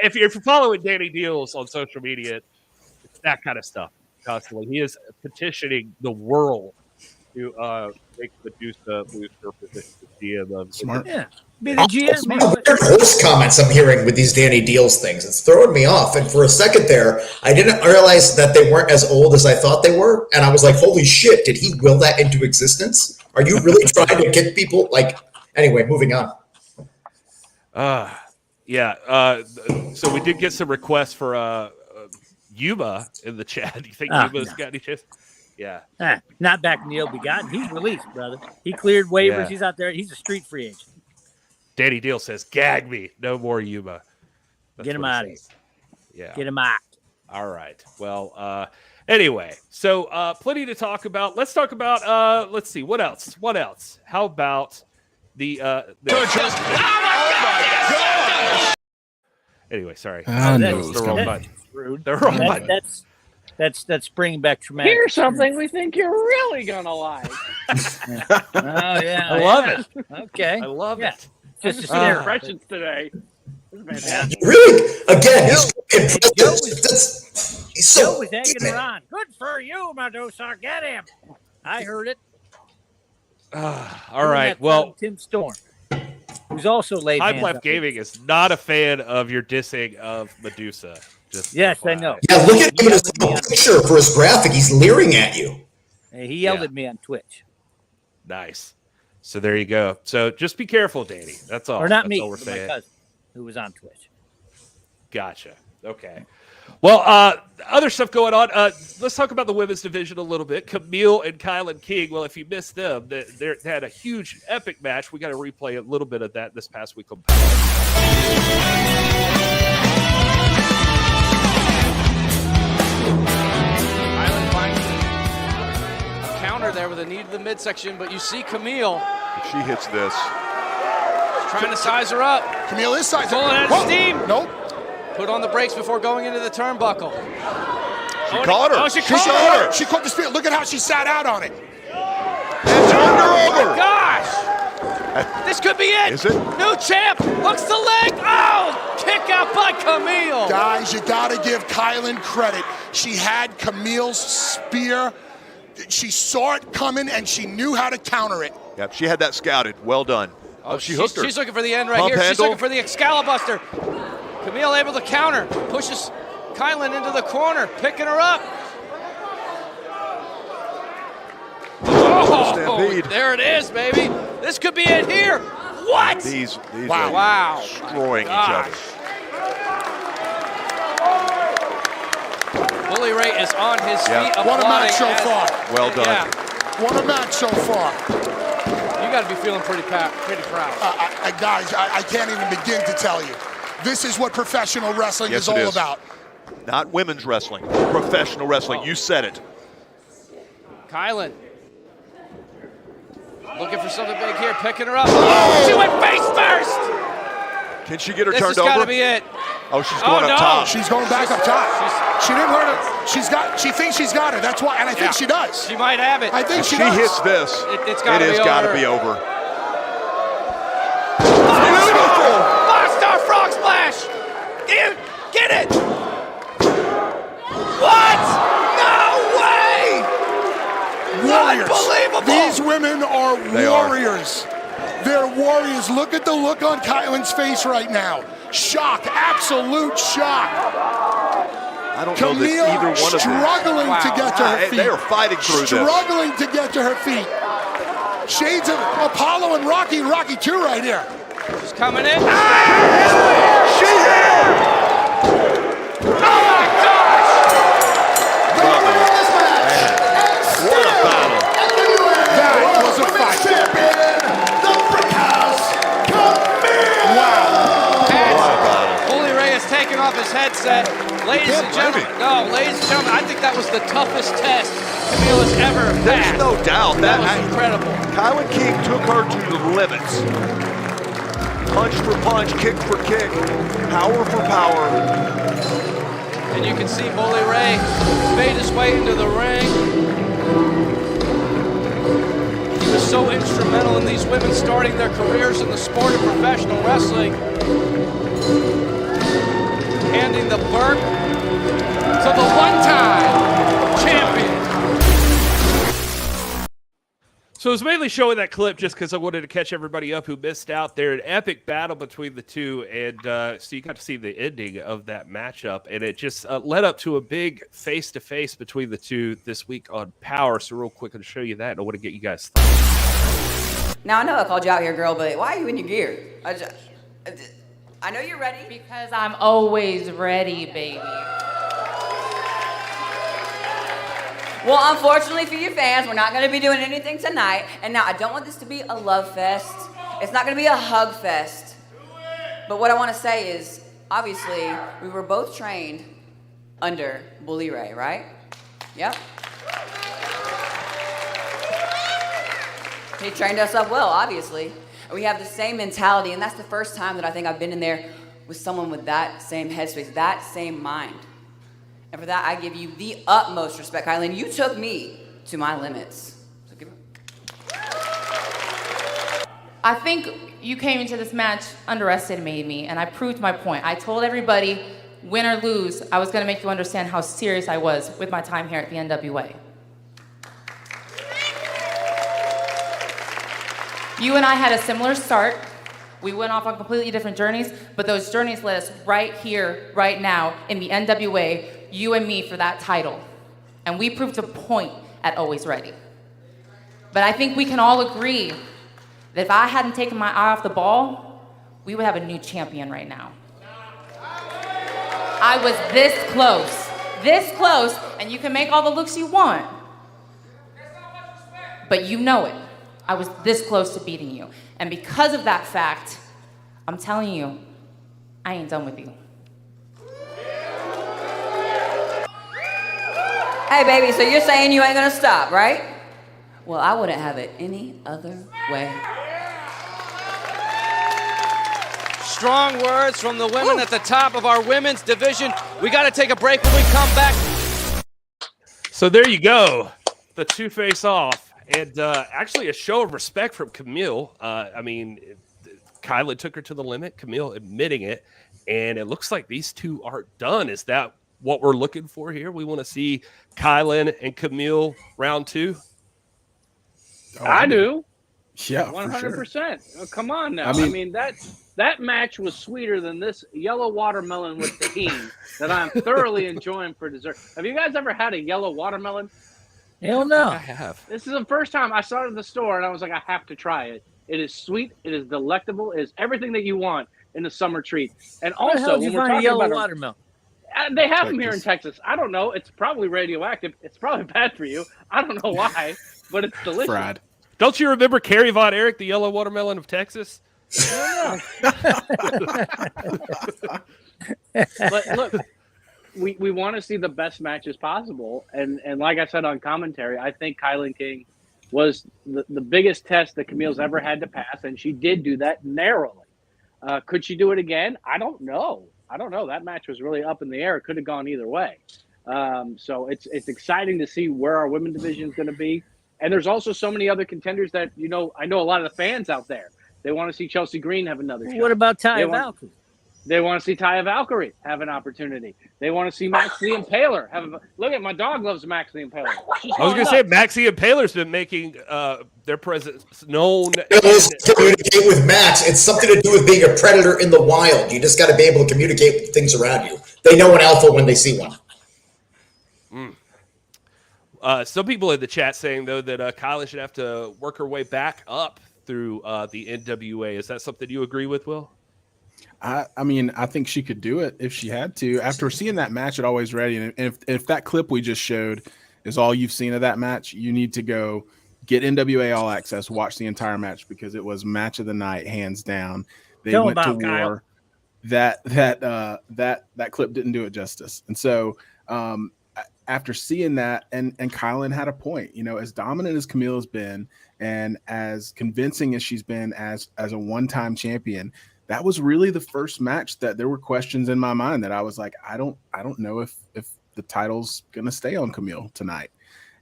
if you're following Danny Dealz on social media, it's that kind of stuff constantly. He is petitioning the world to make Medusa lose her position as GM of Smart. Yeah. Be the GM. Some weird horse comments I'm hearing with these Danny Dealz things. It's throwing me off. And for a second there, I didn't realize that they weren't as old as I thought they were. And I was like, holy shit, did he will that into existence? Are you really trying to get people like, anyway, moving on. Yeah. So we did get some requests for Yuma in the chat. Do you think Yuma's got any chance? Yeah. Not back Neil Begotten. He's released, brother. He cleared waivers. Yeah. He's out there. He's a street free agent. Danny Dealz says, gag me. No more Yuma. Get him out of here. Yeah. Get him out. All right. Well, anyway, so plenty to talk about. Let's talk about, let's see, what else? How about the anyway, sorry. The wrong button. Rude. The wrong button. That's bringing back traumatic. Here's something we think you're really gonna like. Oh yeah, I love it. Okay, I love it. Just impressions today. Really? Again, Joe was egging her on. Good for you, Medusa. Get him. I heard it. All right. Well, Tim Storm, who's also laid High hands Plef up. Gaming is not a fan of your dissing of Medusa. Just Yes, I know. Yeah, look at him in his little picture for his graphic. He's leering at you. He yelled at me on Twitch. Nice. So there you go. So just be careful, Danny. That's all. Or not That's me, all we're but my saying. cousin, who was on Twitch. Gotcha. Okay. Well, other stuff going on. Let's talk about the women's division a little bit. Camille and Kylan King. Well, if you missed them, they had a huge, epic match. We got to replay a little bit of that this past week on Kylan finds a counter there with a knee to the midsection, but you see Camille. If she hits this. Trying to size her up. Camille is sizing. Pulling out of steam. Nope. Put on the brakes before going into the turnbuckle. She caught her. Oh, she caught her. She caught the spear. Look at how she sat out on it. And turned her Oh over. my gosh! This could be it. Is it? New champ. Hooks the leg. Oh! Kick out by Camille. Guys, you got to give Kylan credit. She had Camille's spear. She saw it coming, and she knew how to counter it. Yep, she had that scouted. Well done. Oh, she hooked her. She's looking for the end right Pump here. She's handle. looking for the Excalibuster. Camille able to counter. Pushes Kylan into the corner. Picking her up. Oh, Stampede. there it is, baby. This could be it here. What? These Wow. are Wow. destroying each Gosh. other. Bully Ray is on his feet. What a match so applauding far. Well done. Yeah. What a match so far. You got to be feeling pretty proud. Guys, I can't even begin to tell you. This is what professional wrestling Yes, is it all is. about. Not women's wrestling. Professional wrestling. You said it. Kylan. Looking for something big here. Picking her up. Oh, she went face first. Can she get her This turned has got over? to be it. Oh, she's going up top. She's going back up top. She didn't hurt her. She thinks she's got her. That's why, and I think she does. She might have it. I think If she she does. hits this, It's got to be got to over. be over. Five-star frog splash. Get it. What? No way. Warriors. Unbelievable. These women are They are. warriors. They're warriors. Look at the look on Kylan's face right now. Shock, absolute shock. I don't know Camille that either one of them. struggling to get to her feet. They are fighting through this. Struggling to get to her feet. Shades of Apollo and Rocky 2 right here. She's coming in. She hit! What a battle. That was a fight. Bully Ray has taken off his headset. Ladies and gentlemen, I think that was the toughest test Camille has ever There's had. no doubt. That was incredible. Kylan King took her to the limits. Punch for punch, kick for kick, power for power. And you can see Bully Ray fade his way into the ring. He was so instrumental in these women starting their careers in the sport of professional wrestling. Handing the burp to the one-time champion. So I was mainly showing that clip just because I wanted to catch everybody up who missed out there. An epic battle between the two, and so you got to see the ending of that matchup, and it just led up to a big face-to-face between the two this week on Power. So real quick, I'll show you that, and I want to get you guys' thoughts. Now, I know I called you out here, girl, but why are you in your gear? I know you're ready. Because I'm always ready, baby. Well, unfortunately for you fans, we're not going to be doing anything tonight. And now, I don't want this to be a love fest. It's not going to be a hug fest. But what I want to say is, obviously, we were both trained under Bully Ray, right? Yep. He trained us up well, obviously. We have the same mentality, and that's the first time that I think I've been in there with someone with that same headspace, that same mind. And for that, I give you the utmost respect, Kylie. You took me to my limits. So give I think you came into this match underestimating me, and I proved my point. I told everybody, win or lose, I was going to make you understand how serious I was with my time here at the NWA. You and I had a similar start. We went off on completely different journeys, but those journeys led us right here, right now, in the NWA, you and me for that title. And we proved a point at Always Ready. But I think we can all agree that if I hadn't taken my eye off the ball, we would have a new champion right now. I was this close, and you can make all the looks you want. But you know it. I was this close to beating you. And because of that fact, I'm telling you, I ain't done with you. Hey, baby, so you're saying you ain't gonna stop, right? Well, I wouldn't have it any other way. Strong words from the women at the top of our women's division. We got to take a break when we come back. So there you go. The two face off. And actually a show of respect from Camille. I mean, Kyla took her to the limit, Camille admitting it. And it looks like these two are done. Is that what we're looking for here? We want to see Kylan and Camille round two? I do. Yeah, 100%. Oh, come on now. I mean that match was sweeter than this yellow watermelon with tahini that I'm thoroughly enjoying for dessert. Have you guys ever had a yellow watermelon? Hell no. I have. This is the first time I saw it in the store, and I was like, I have to try it. It is sweet. It is delectable. It is everything that you want in a summer treat. And Where the hell also, did you when we're find a talking yellow about watermelon? they have them here in Texas. I don't know. It's probably radioactive. It's probably bad for you. I don't know why, but it's delicious. Fried. Don't you remember Kerry Von Erich, the yellow watermelon of Texas? But look, we want to see the best matches possible, and like I said on commentary, I think Kylan King was the biggest test that Camille's ever had to pass, and she did do that narrowly. Could she do it again? I don't know. That match was really up in the air. It could have gone either way. So it's exciting to see where our women's division is going to be. And there's also so many other contenders that, I know a lot of the fans out there, they want to see Chelsea Green have another shot. What about Taya Valkyrie? They want to see Taya Valkyrie have an opportunity. They want to see Max the Impaler look at my dog loves Max the Impaler. I was going to say Max the Impaler's been making their presence known. Communicate with Max. It's something to do with being a predator in the wild. You just got to be able to communicate with things around you. They know an alpha when they see one. Some people in the chat saying, though, that Kyla should have to work her way back up through the NWA. Is that something you agree with, Will? I mean, I think she could do it if she had to. After seeing that match at Always Ready, and if that clip we just showed is all you've seen of that match, you need to go get NWA All Access, watch the entire match, because it was match of the night, hands down. They went to war. That clip didn't do it justice. And so after seeing that, and Kylan had a point, as dominant as Camille has been and as convincing as she's been as a one-time champion, that was really the first match that there were questions in my mind that I was like, I don't know if the title's going to stay on Camille tonight.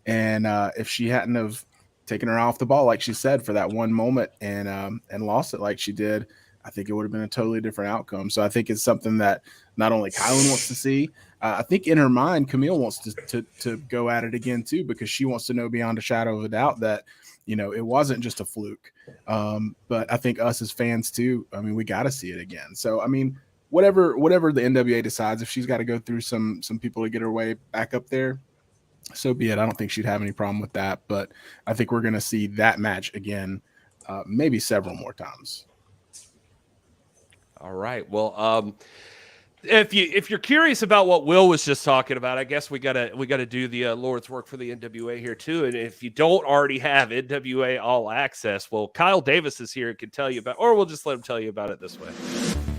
And if she hadn't have taken her off the ball, like she said, for that one moment and lost it like she did, I think it would have been a totally different outcome. So I think it's something that not only Kylan wants to see, I think in her mind, Camille wants to go at it again too, because she wants to know beyond a shadow of a doubt that, it wasn't just a fluke. But I think us as fans too, I mean, we got to see it again. So, I mean, whatever the NWA decides, if she's got to go through some people to get her way back up there, so be it. I don't think she'd have any problem with that, but I think we're going to see that match again, maybe several more times. All right. Well, if you're curious about what Will was just talking about, I guess we gotta do the Lord's work for the NWA here too. And if you don't already have NWA All Access, well, Kyle Davis is here and can tell you about, or we'll just let him tell you about it this way.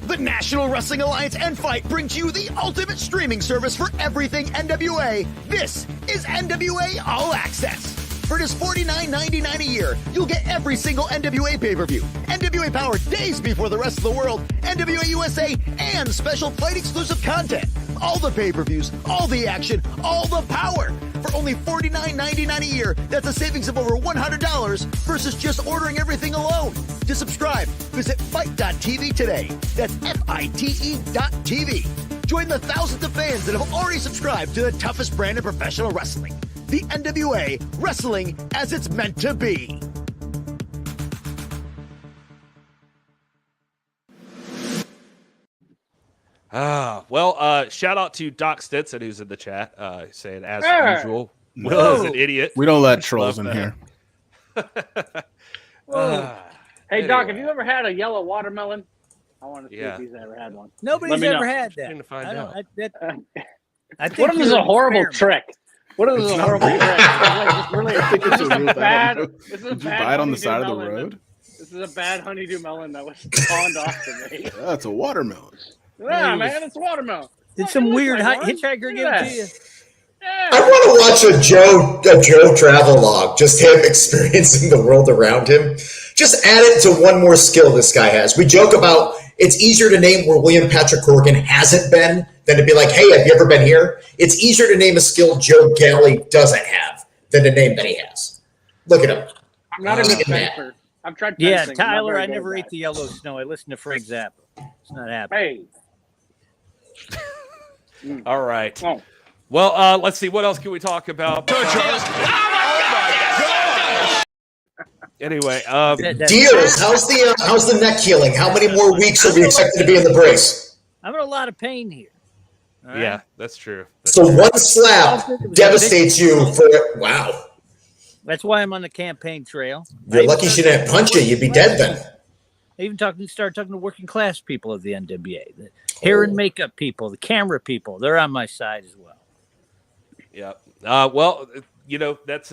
The National Wrestling Alliance and Fight brings you the ultimate streaming service for everything NWA. This is NWA All Access. For just $49.99 a year, you'll get every single NWA pay-per-view, NWA Power days before the rest of the world, NWA USA, and special Fight exclusive content. All the pay-per-views, all the action, all the power. For only $49.99 a year, that's a savings of over $100 versus just ordering everything alone. To subscribe, visit fight.tv today. That's FITE.tv. Join the thousands of fans that have already subscribed to the toughest brand in professional wrestling. The NWA, wrestling as it's meant to be. Shout out to Doc Stinson, who's in the chat, saying, as usual, Will is an idiot. We don't let trolls in here. Hey, Doc, have you ever had a yellow watermelon? I want to see if he's ever had one. Nobody's ever had that. I think what if this is a horrible trick? What is this a horrible trick? This is a bad. This is a Did you bad buy it on the honeydew side of the melon. road? This is a bad honeydew melon that was pawned off to me. That's a watermelon. Yeah, man, it's watermelon. Did some weird hitchhiker give it to you? I want to watch a Joe travel log, just him experiencing the world around him. Just add it to one more skill this guy has. We joke about it's easier to name where William Patrick Corgan hasn't been than to be like, hey, have you ever been here? It's easier to name a skill Joe Galli doesn't have than to name that he has. Look at him. I'm not even a fencer. I've tried fencing. Yeah, Tyler, I never ate the yellow snow. I listened to Frank Zappa. It's not happening. Hey. All right. Well, let's see. What else can we talk about? Anyway, Dealz, how's the neck healing? How many more weeks are we expected to be in the brace? I'm in a lot of pain here. Right? Yeah, that's true. One slap devastates you for wow. That's why I'm on the campaign trail. You're lucky she didn't punch you. You'd be dead then. I even started talking to working class people of the NWA, the hair and makeup people, the camera people. They're on my side as well. Yeah. That's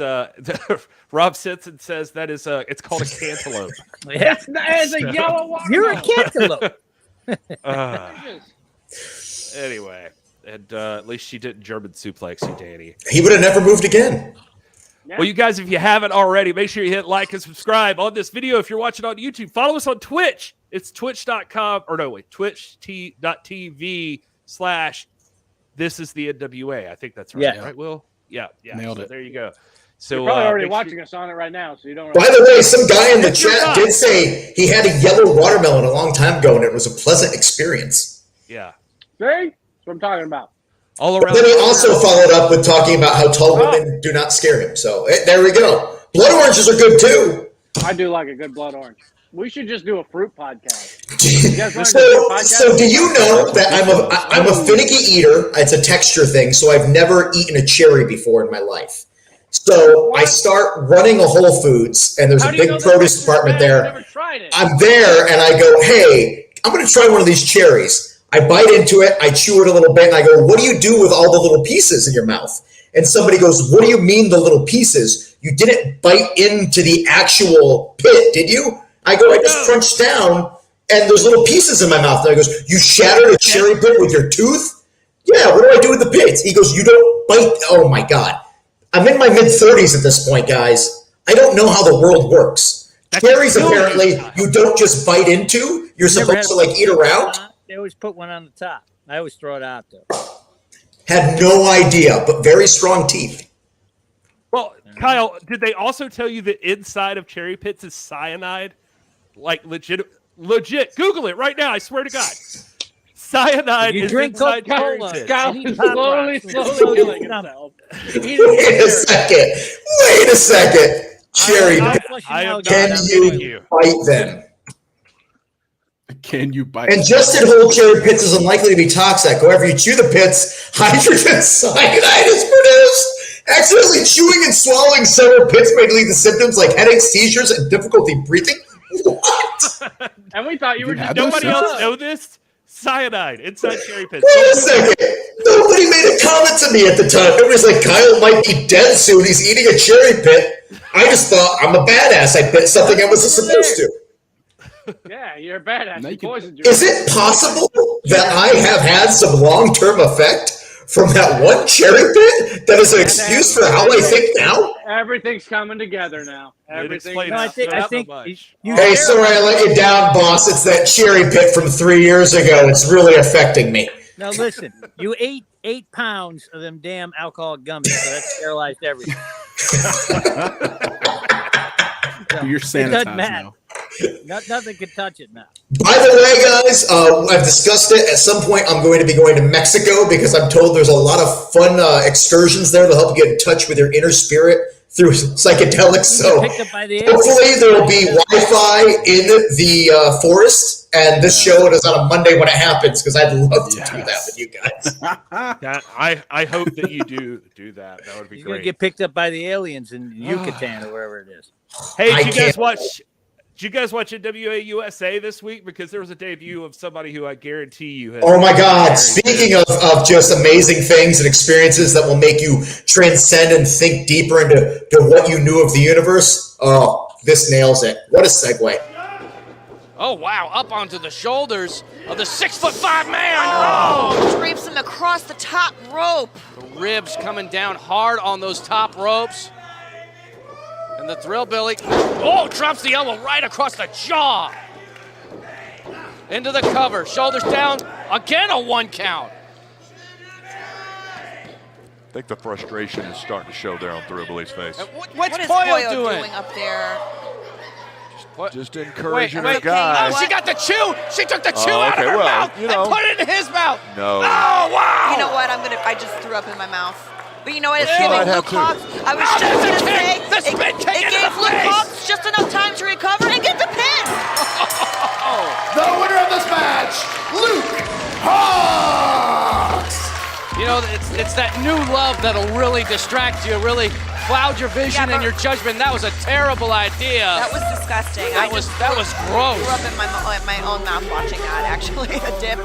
Rob Simpson says that is it's called a cantaloupe. Yeah. That is a yellow watermelon. You're a cantaloupe. Anyway, and at least she didn't German suplex you, Danny. He would have never moved again. Yeah. Well, you guys, if you haven't already, make sure you hit like and subscribe on this video. If you're watching on YouTube, follow us on Twitch. It's twitch.tv/This Is The NWA. I think that's right. Yeah. Right, Will? Yeah. Nailed it. There you go. So you're probably already watching us on it right now, so you don't. By the way, some guy in the chat did say he had a yellow watermelon a long time ago, and it was a pleasant experience. Yeah. See? That's what I'm talking about. All around. Then he also followed up with talking about how tall women do not scare him. So there we go. Blood oranges are good too. I do like a good blood orange. We should just do a fruit podcast. So do you know that I'm a finicky eater? It's a texture thing, so I've never eaten a cherry before in my life. So I start running a Whole Foods, and there's a big produce department there. I'm there, and I go, hey, I'm going to try one of these cherries. I bite into it, I chew it a little bit, and I go, what do you do with all the little pieces in your mouth? And somebody goes, what do you mean the little pieces? You didn't bite into the actual pit, did you? I go, I just crunched down, and there's little pieces in my mouth. And he goes, you shattered a cherry pit with your tooth? Yeah, what do I do with the pits? He goes, you don't bite. Oh, my God. I'm in my mid-30s at this point, guys. I don't know how the world works. Cherries, apparently, you don't just bite into. You're supposed to, eat around. They always put one on the top. I always throw it out, though. Had no idea, but very strong teeth. Well, Kyle, did they also tell you that inside of cherry pits is cyanide? Like legit. Google it right now. I swear to God. Cyanide is inside cherry pits. Slowly. Wait a second. Cherry pit. Can you bite them? Can you bite? And just in whole cherry pits is unlikely to be toxic. However, you chew the pits, hydrogen cyanide is produced. Accidentally chewing and swallowing several pits may lead to symptoms like headaches, seizures, and difficulty breathing. What? And we thought you were just nobody else know this? Cyanide inside cherry pits. Wait a second. Nobody made a comment to me at the time. Everybody's like, Kyle might be dead soon. He's eating a cherry pit. I just thought I'm a badass. I bit something I wasn't supposed to. Yeah, you're a badass. You poisoned Is it possible that I have had some long-term effect from that one cherry pit that is an excuse for how I think now? Everything's coming together now. Everything. No, I think Hey, sorry I let you down, boss. It's that cherry pit from 3 years ago. It's really affecting me. Now listen, you ate 8 pounds of them damn alcoholic gummies, so that sterilized everything. You're It doesn't sanitized matter. now. Nothing can touch it now. By the way, guys, I've discussed it. At some point, I'm going to be going to Mexico because I'm told there's a lot of fun excursions there to help you get in touch with your inner spirit through psychedelics. So hopefully there will be Wi-Fi in the forest, and this show is on a Monday when it happens because I'd love to do that with you guys. I hope that you do that. That would be You're great. gonna get picked up by the aliens in Yucatan or wherever it is. Hey, did you guys watch NWA USA this week? Because there was a debut of somebody who I guarantee you has. Oh my God. Speaking of just amazing things and experiences that will make you transcend and think deeper into what you knew of the universe. Oh, this nails it. What a segue. Oh, wow. Up onto the shoulders of the 6'5" man. Oh, drapes him across the top rope. The ribs coming down hard on those top ropes. And the Thrillbilly, drops the elbow right across the jaw. Into the cover, shoulders down, again a 1 count. I think the frustration is starting to show there on Thrillbilly's face. What's is Pollo doing up there? Just encouraging wait, a guy. Oh, she got the chew. She took the chew out of her mouth and put it in his mouth. No. Oh, wow. You know what? I just threw up in my mouth. But you know what? It's Well, giving I'd Luke have to. Hawks. I was just going to say, it gave Luke Hawks just enough time to recover and get the pin. The winner of this match, Luke Hawks. You know, it's that new love that'll really distract you, really cloud your vision and your judgment. That was a terrible idea. That was disgusting. That was gross. I threw up in my own mouth watching that, actually. A dip.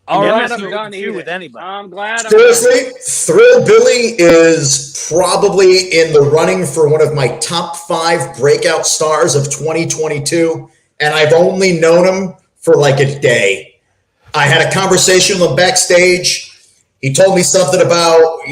All right, I'm done with anybody. I'm glad. Seriously, Thrillbilly is probably in the running for one of my top 5 breakout stars of 2022, and I've only known him for like a day. I had a conversation with him backstage. He told me something about,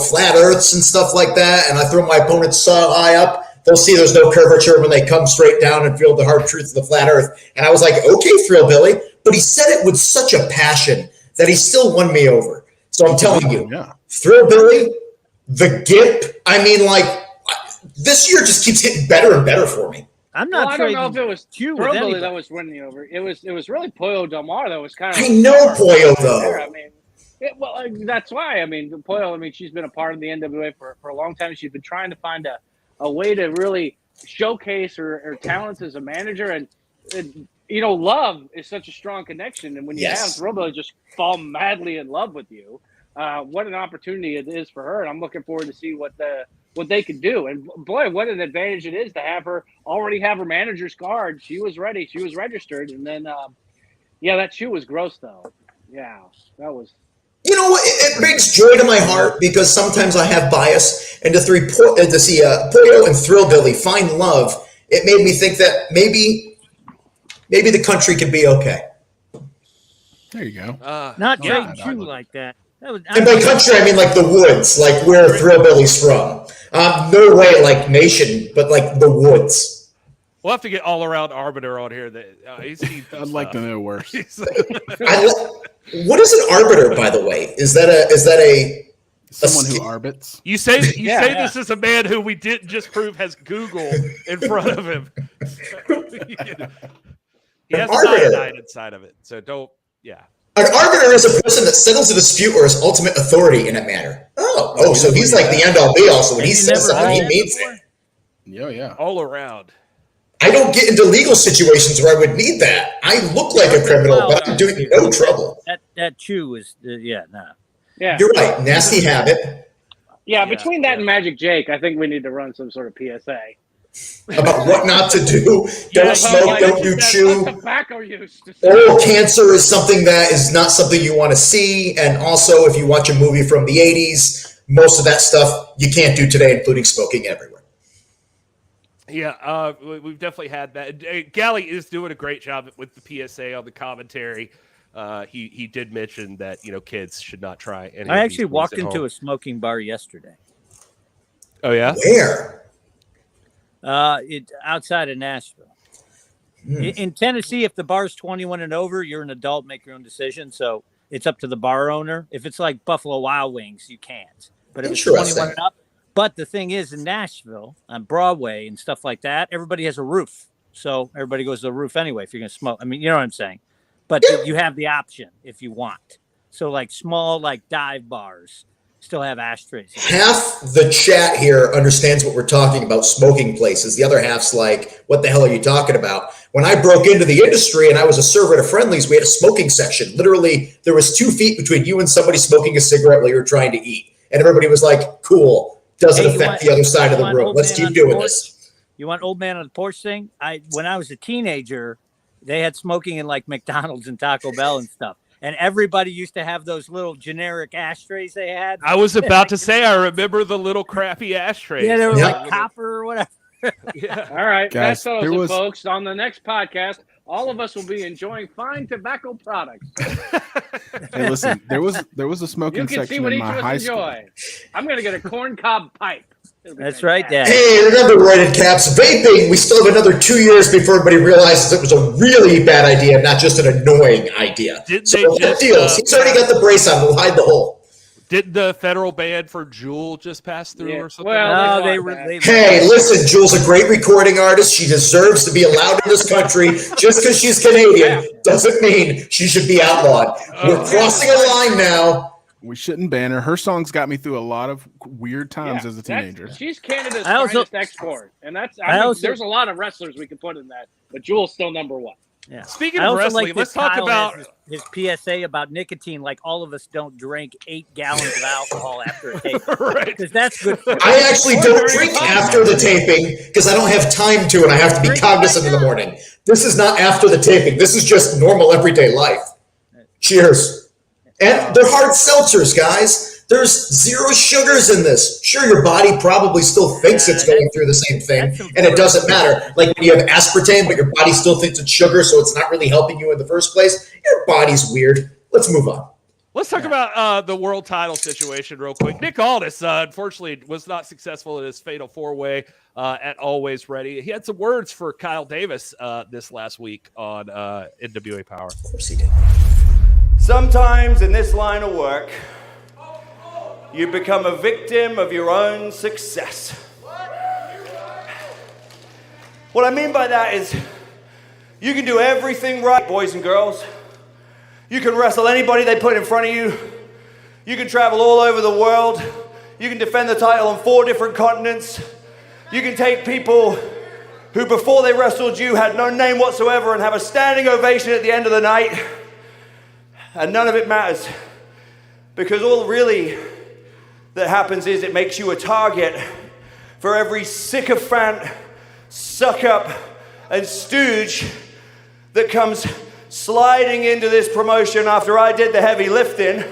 flat earths and stuff like that, and I threw my opponents so high up, they'll see there's no curvature when they come straight down and feel the hard truth of the flat earth. And I was like, okay, Thrillbilly, but he said it with such a passion that he still won me over. So I'm telling you, Thrillbilly, the Gimp, this year just keeps getting better and better for me. I'm not I don't know if it was Thrillbilly that was winning over. It was really Pollo Del Mar that was kind of. I know Pollo, though. That's why. Pollo, she's been a part of the NWA for a long time. She's been trying to find a way to really showcase her talents as a manager. And love is such a strong connection. And when you have Thrillbilly just fall madly in love with you, what an opportunity it is for her. And I'm looking forward to see what they can do. And boy, what an advantage it is to have her already have her manager's card. She was ready. She was registered. And then, that shoe was gross though. Yeah, that was. You know what? It brings joy to my heart because sometimes I have bias, and to see Pollo and Thrillbilly find love, it made me think that maybe the country could be okay. There you go. Not trading shoe like that. And by country, I mean like the woods, like where Thrillbilly's from. No way like nation, but like the woods. We'll have to get all around Arbiter on here. That I'd like to know worse. What is an arbiter, by the way? Is that a someone who arbits? You say this is a man who we didn't just prove has Google in front of him. He has cyanide inside of it, so don't. Yeah. An arbiter is a person that settles a dispute or is ultimate authority in a matter. So he's like the end all be all. So when he says something, he means it. Yeah. All around. I don't get into legal situations where I would need that. I look like a criminal, but I'm doing no trouble. That chew is, Yeah. You're right. Nasty habit. Yeah, between that and Magic Jake, I think we need to run some sort of PSA. About what not to do. Don't smoke, don't do chew. Tobacco use. Oral cancer is something that is not something you want to see. And also, if you watch a movie from the 80s, most of that stuff you can't do today, including smoking everywhere. Yeah, we've definitely had that. Galli is doing a great job with the PSA on the commentary. He did mention that kids should not try any. I actually walked into a smoking bar yesterday. Oh yeah, where? Outside of Nashville. In Tennessee, if the bar's 21 and over, you're an adult, make your own decision. So it's up to the bar owner. If it's like Buffalo Wild Wings, you can't. But if it's 21 and up. But the thing is, in Nashville, on Broadway and stuff like that, everybody has a roof. So everybody goes to the roof anyway if you're going to smoke. I mean, you know what I'm saying? But you have the option if you want. So like small, like dive bars still have ashtrays. Half the chat here understands what we're talking about, smoking places. The other half's like, what the hell are you talking about? When I broke into the industry and I was a server at a Friendly's, we had a smoking section. Literally, there was 2 feet between you and somebody smoking a cigarette while you were trying to eat. And everybody was like, cool. Doesn't affect the other side of the room. Let's keep doing this. You want old man on the porch thing? When I was a teenager, they had smoking in like McDonald's and Taco Bell and stuff. And everybody used to have those little generic ashtrays they had. I was about to say, I remember the little crappy ashtrays. Yeah, they were like copper or whatever. Yeah. All right, guys, that's awesome, folks. On the next podcast, all of us will be enjoying fine tobacco products. Hey, listen, there was a smoking section in my high school. I'm going to get a corncob pipe. That's right, Dad. Hey, remember, Roided Caps, vaping, we still have another 2 years before everybody realizes it was a really bad idea, not just an annoying idea. So Dealz, he's already got the brace on. We'll hide the hole. Did the federal ban for Jewel just pass through or something? Well, hey, listen, Jewel's a great recording artist. She deserves to be allowed in this country. Just because she's Canadian doesn't mean she should be outlawed. We're crossing a line now. We shouldn't ban her. Her songs got me through a lot of weird times as a teenager. She's Canada's finest export. And there's a lot of wrestlers we could put in that, but Jewel's still number one. Yeah. Speaking of wrestling, let's talk about his PSA about nicotine. Like all of us don't drink 8 gallons of alcohol after a tape, right? Because that's good. I actually don't drink after the taping because I don't have time to, and I have to be cognizant in the morning. This is not after the taping. This is just normal everyday life. Cheers. And they're hard seltzers, guys. There's 0 sugars in this. Sure, your body probably still thinks it's going through the same thing, and it doesn't matter. Like when you have aspartame, but your body still thinks it's sugar, so it's not really helping you in the first place. Your body's weird. Let's move on. Let's talk about the world title situation real quick. Nick Aldis, unfortunately, was not successful in his fatal 4-way at Always Ready. He had some words for Kyle Davis this last week on NWA Power. Of course he did. Sometimes in this line of work, you become a victim of your own success. What I mean by that is you can do everything right, boys and girls. You can wrestle anybody they put in front of you. You can travel all over the world. You can defend the title on 4 different continents. You can take people who before they wrestled you had no name whatsoever and have a standing ovation at the end of the night. And none of it matters. Because all really that happens is it makes you a target for every sycophant, suck-up, and stooge that comes sliding into this promotion after I did the heavy lifting.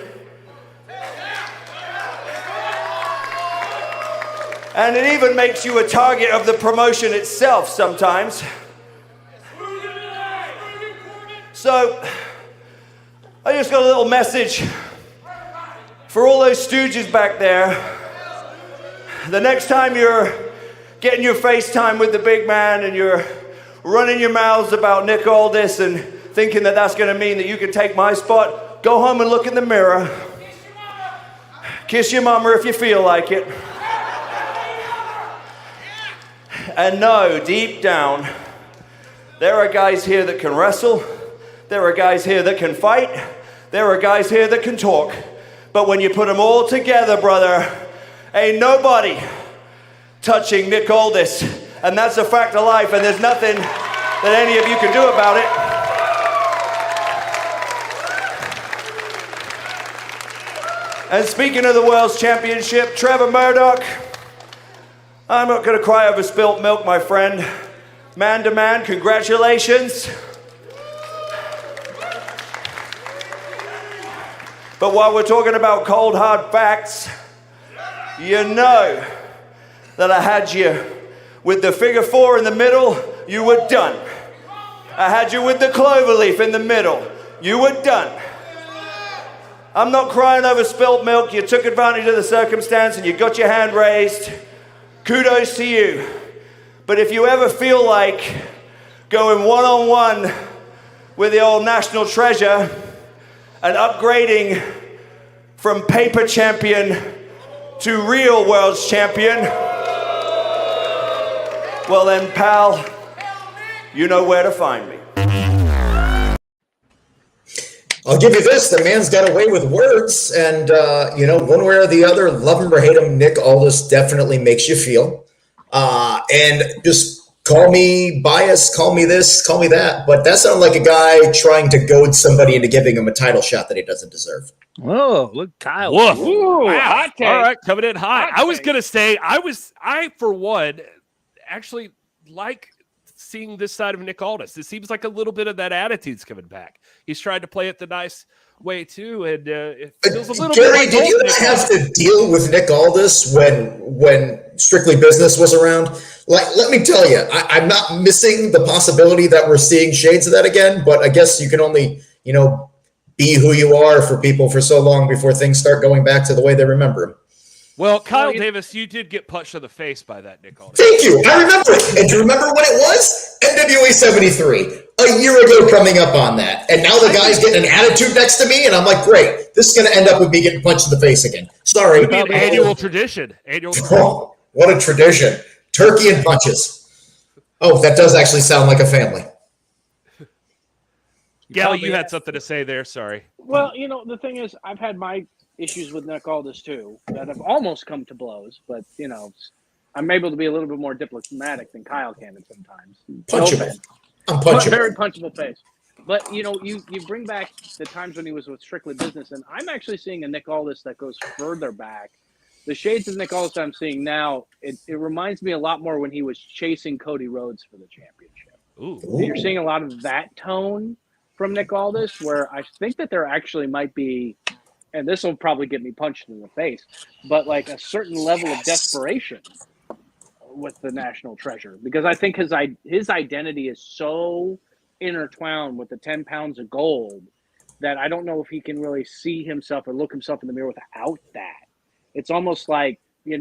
And it even makes you a target of the promotion itself sometimes. So, I just got a little message for all those stooges back there. The next time you're getting your FaceTime with the big man and you're running your mouths about Nick Aldis and thinking that that's going to mean that you can take my spot, go home and look in the mirror. Kiss your mama if you feel like it. And know, deep down, there are guys here that can wrestle. There are guys here that can fight. There are guys here that can talk. But when you put them all together, brother, ain't nobody touching Nick Aldis. And that's a fact of life, and there's nothing that any of you can do about it. And speaking of the World's Championship, Trevor Murdoch, I'm not going to cry over spilt milk, my friend. Man to man, congratulations. But while we're talking about cold, hard facts, you know that I had you with the figure 4 in the middle, you were done. I had you with the cloverleaf in the middle, you were done. I'm not crying over spilt milk. You took advantage of the circumstance and you got your hand raised. Kudos to you. But if you ever feel like going one-on-one with the old national treasure and upgrading from paper champion to real world's champion, well then, pal, you know where to find me. I'll give you this. The man's got away with words. And, one way or the other, love him or hate him, Nick Aldis definitely makes you feel. And just call me biased, call me this, call me that. But that sounded like a guy trying to goad somebody into giving him a title shot that he doesn't deserve. Oh, look, Kyle. Woof. Ooh, Wow. hot take. All right, coming in hot. Hot I was take. going to say, I, for one, actually like seeing this side of Nick Aldis. It seems like a little bit of that attitude's coming back. He's tried to play it the nice way too, and it feels a little Gary, bit like did you Nick have Aldis. to deal with Nick Aldis when Strictly Business was around? Like, let me tell you, I'm not missing the possibility that we're seeing shades of that again, but I guess you can only, be who you are for people for so long before things start going back to the way they remember him. Well, Kyle Davis, you did get punched in the face by that Nick Aldis. Thank you. I remember it. And do you remember when it was? NWA 73. A year ago coming up on that. And now the guy's getting an attitude next to me, and I'm like, great. This is going to end up with me getting punched in the face again. Sorry. It would be an annual tradition. Oh, what a tradition. Turkey and punches. Oh, that does actually sound like a family. Galli, you had something to say there. Sorry. Well, the thing is, I've had my issues with Nick Aldis too that have almost come to blows, but I'm able to be a little bit more diplomatic than Kyle can at sometimes. Punchable. I'm punchable. Very punchable face. But you bring back the times when he was with Strictly Business, and I'm actually seeing a Nick Aldis that goes further back. The shades of Nick Aldis I'm seeing now, it reminds me a lot more when he was chasing Cody Rhodes for the championship. Ooh. You're seeing a lot of that tone from Nick Aldis, where I think that there actually might be, and this will probably get me punched in the face, but like a certain level of desperation with the national treasure, because I think his identity is so intertwined with the 10 pounds of gold that I don't know if he can really see himself or look himself in the mirror without that. It's almost like, you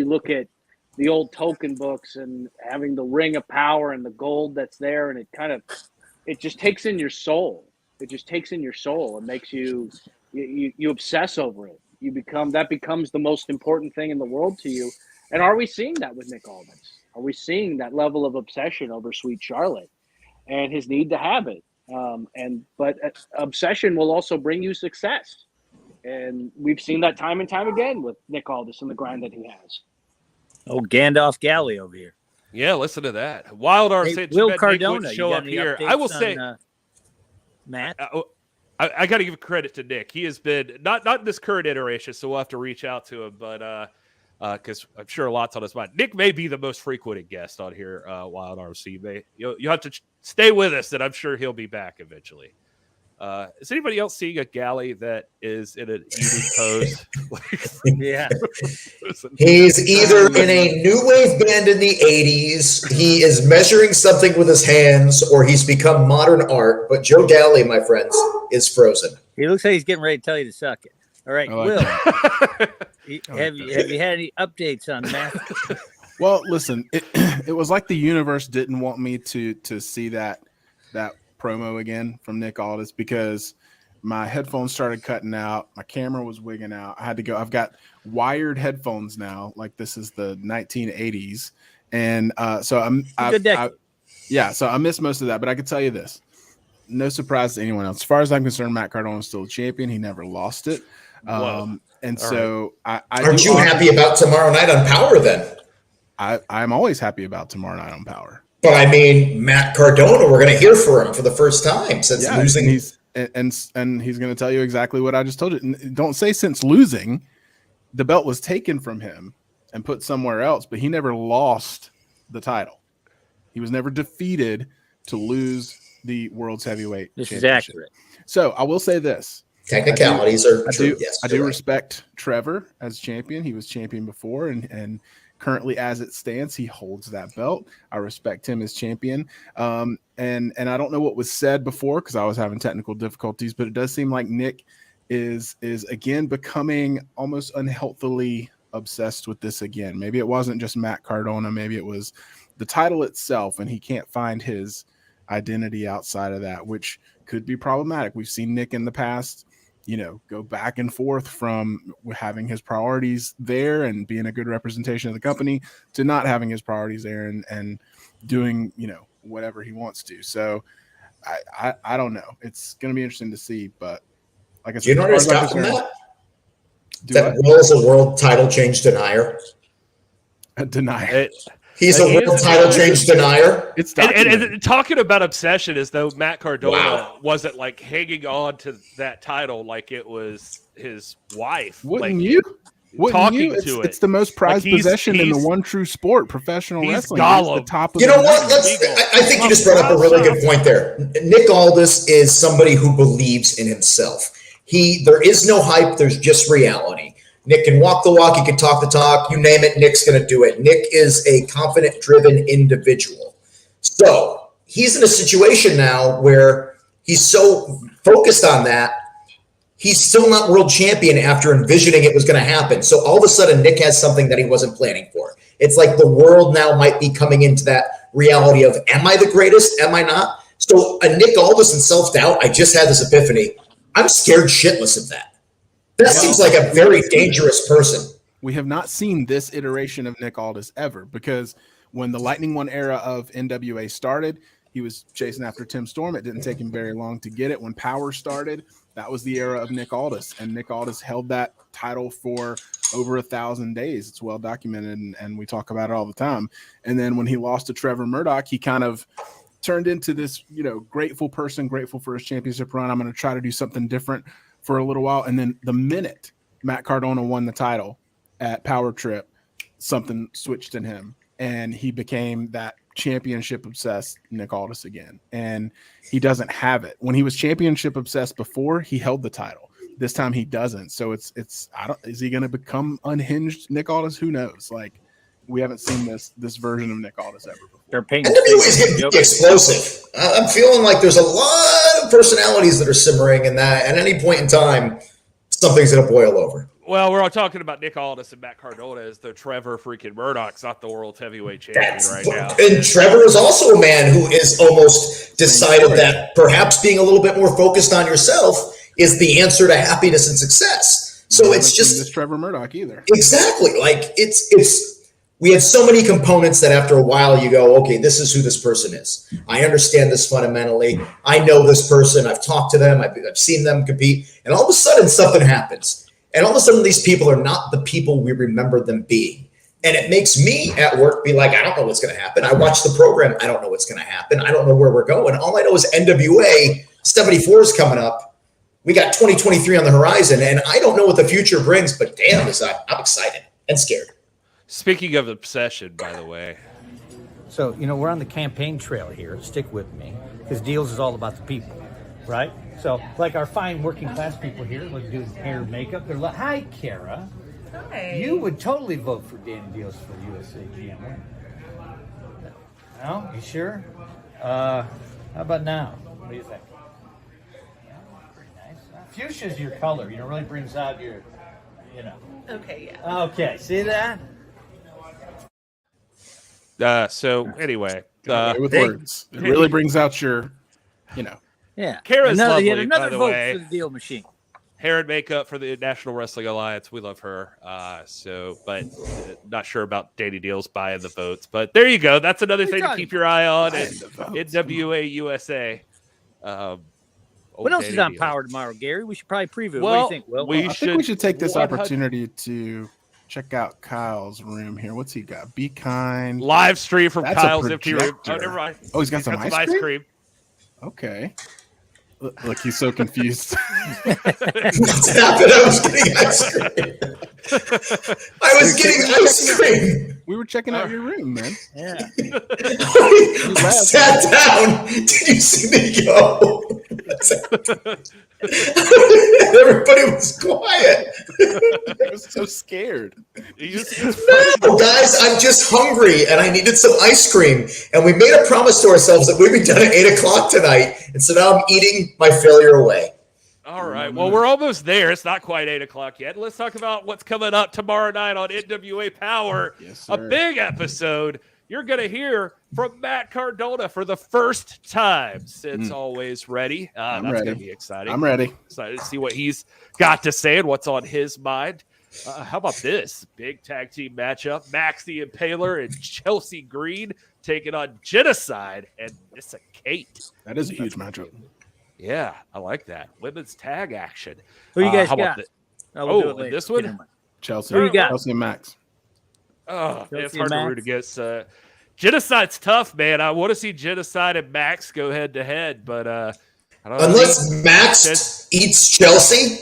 look at the old token books and having the ring of power and the gold that's there, and it just takes in your soul. It just takes in your soul and makes you obsess over it. That becomes the most important thing in the world to you. And are we seeing that with Nick Aldis? Are we seeing that level of obsession over Sweet Charlotte and his need to have it? But obsession will also bring you success. And we've seen that time and time again with Nick Aldis and the grind that he has. Oh, Gandalf Galli over here. Yeah, listen to that. Wild Arm said Will Nick Cardona, would show you got up any here. updates I will on, say, Matt. I got to give credit to Nick. He has been not in this current iteration, so we'll have to reach out to him. But because I'm sure a lot's on his mind. Nick may be the most frequent guest on here. Wild Arm, so you have to stay with us, and I'm sure he'll be back eventually. Is anybody else seeing a Galli that is in an eating pose? Yeah. He's either in a new wave band in the 80s, he is measuring something with his hands, or he's become modern art. But Joe Galli, my friends, is frozen. He looks like he's getting ready to tell you to suck it. All right, Will. Have you had any updates on Matt? Well, listen, it was like the universe didn't want me to see that promo again from Nick Aldis, because my headphones started cutting out, my camera was wigging out. I had to go. I've got wired headphones now, like this is the 1980s, and so I missed most of that. But I could tell you this: no surprise to anyone else. As far as I'm concerned, Matt Cardona is still a champion. He never lost it. And so aren't you happy about tomorrow night on Power then? I'm always happy about tomorrow night on Power. But I mean, Matt Cardona, we're going to hear for him for the first time since losing. And he's going to tell you exactly what I just told you. Don't say since losing. The belt was taken from him and put somewhere else, but he never lost the title. He was never defeated to lose the World's Heavyweight Championship. Is accurate. So I will say this. Technicalities are true. I do respect Trevor as champion. He was champion before, and currently, as it stands, he holds that belt. I respect him as champion. And I don't know what was said before because I was having technical difficulties, but it does seem like Nick is again becoming almost unhealthily obsessed with this again. Maybe it wasn't just Matt Cardona. Maybe it was the title itself, and he can't find his identity outside of that, which could be problematic. We've seen Nick in the past, go back and forth from having his priorities there and being a good representation of the company to not having his priorities there and doing, whatever he wants to. So I don't know. It's going to be interesting to see, but like I said, do you know what it's got from that? That what? Will is a world title change denier. A denier. He's a world title change denier. It's and talking about obsession as though Matt Cardona wasn't like hanging on to that title like it was his wife. Wouldn't you? It's the most prized possession in the one true sport, professional wrestling. It's the top of I think you just brought up a really good point there. Nick Aldis is somebody who believes in himself. There is no hype. There's just reality. Nick can walk the walk. He can talk the talk. You name it, Nick's going to do it. Nick is a confident, driven individual. So he's in a situation now where he's so focused on that, he's still not world champion after envisioning it was going to happen. So all of a sudden, Nick has something that he wasn't planning for. It's like the world now might be coming into that reality of, am I the greatest? Am I not? So a Nick Aldis and self-doubt, I just had this epiphany. I'm scared shitless of that. That seems like a very dangerous person. We have not seen this iteration of Nick Aldis ever, because when the Lightning One era of NWA started, he was chasing after Tim Storm. It didn't take him very long to get it. When Power started, that was the era of Nick Aldis, and Nick Aldis held that title for over 1,000 days. It's well documented, and we talk about it all the time. And then when he lost to Trevor Murdoch, he kind of turned into this, grateful person, grateful for his championship run. I'm going to try to do something different for a little while. And then the minute Matt Cardona won the title at Power Trip, something switched in him, and he became that championship obsessed Nick Aldis again. And he doesn't have it. When he was championship obsessed before, he held the title. This time he doesn't. So is he going to become unhinged Nick Aldis? Who knows? Like, we haven't seen this version of Nick Aldis ever before. NWA is getting pretty explosive. I'm feeling like there's a lot of personalities that are simmering in that. At any point in time, something's going to boil over. Well, we're all talking about Nick Aldis and Matt Cardona as the Trevor freaking Murdoch's not the world heavyweight champion now. And Trevor is also a man who is almost decided that perhaps being a little bit more focused on yourself is the answer to happiness and success. So it's just this Trevor Murdoch either. Exactly. Like we had so many components that after a while you go, okay, this is who this person is. I understand this fundamentally. I know this person. I've talked to them. I've seen them compete. And all of a sudden something happens. And all of a sudden these people are not the people we remember them being. And it makes me at work be like, I don't know what's going to happen. I watch the program. I don't know what's going to happen. I don't know where we're going. All I know is NWA 74 is coming up. We got 2023 on the horizon. And I don't know what the future brings, but damn, I'm excited and scared. Speaking of obsession, by the way. So, we're on the campaign trail here. Stick with me, because Dealz is all about the people, right? So, like our fine working class people here, like doing hair and makeup, they're like, hi, Kara. Hi. You would totally vote for Danny Dealz for USA GM. No? You sure? How about now? What do you think? Yeah, pretty nice. Fuchsia's your color. Really brings out your, Okay, yeah. Okay, see that? So anyway, with words, it really brings out your, Yeah. Kara's lovely, yet another by the vote way. for the Deal Machine. Hair and makeup for the National Wrestling Alliance. We love her. But not sure about Danny Dealz buying the votes. But there you go. That's another thing to keep your eye on at NWA USA. What else is on Power tomorrow, Gary? We should probably preview. Well, what do you think, Will? I think we should take this opportunity to check out Kyle's room here. What's he got? Be kind. Live stream from That's Kyle's a empty room. Oh, projector. never mind. Oh, he's got some ice cream? Okay. Look, he's so confused. What's happened? I was getting ice cream. I was getting ice cream. We were checking out your room, man. Yeah. I sat down. Did you see me go? Everybody was quiet. I was so scared. No, guys, I'm just hungry and I needed some ice cream. And we made a promise to ourselves that we'd be done at 8:00 tonight. And so now I'm eating my failure away. All right. Well, we're almost there. It's not quite 8:00 yet. Let's talk about what's coming up tomorrow night on NWA Power. Yes, a big episode. You're going to hear from Matt Cardona for the first time since Always Ready. That's going to be exciting. I'm ready. Excited to see what he's got to say and what's on his mind. How about this big tag team matchup? Max the Impaler and Chelsea Green taking on Genocide and Missa Kate. That is a huge matchup. Yeah, I like that. Women's tag action. Who you guys how got? about We'll do it later. this one? Chelsea. Who you got? Chelsea and Max. Oh, Chelsea it's hard and to root Max? against. Genocide's tough, man. I want to see Genocide and Max go head to head, but I don't Unless Max eats Chelsea,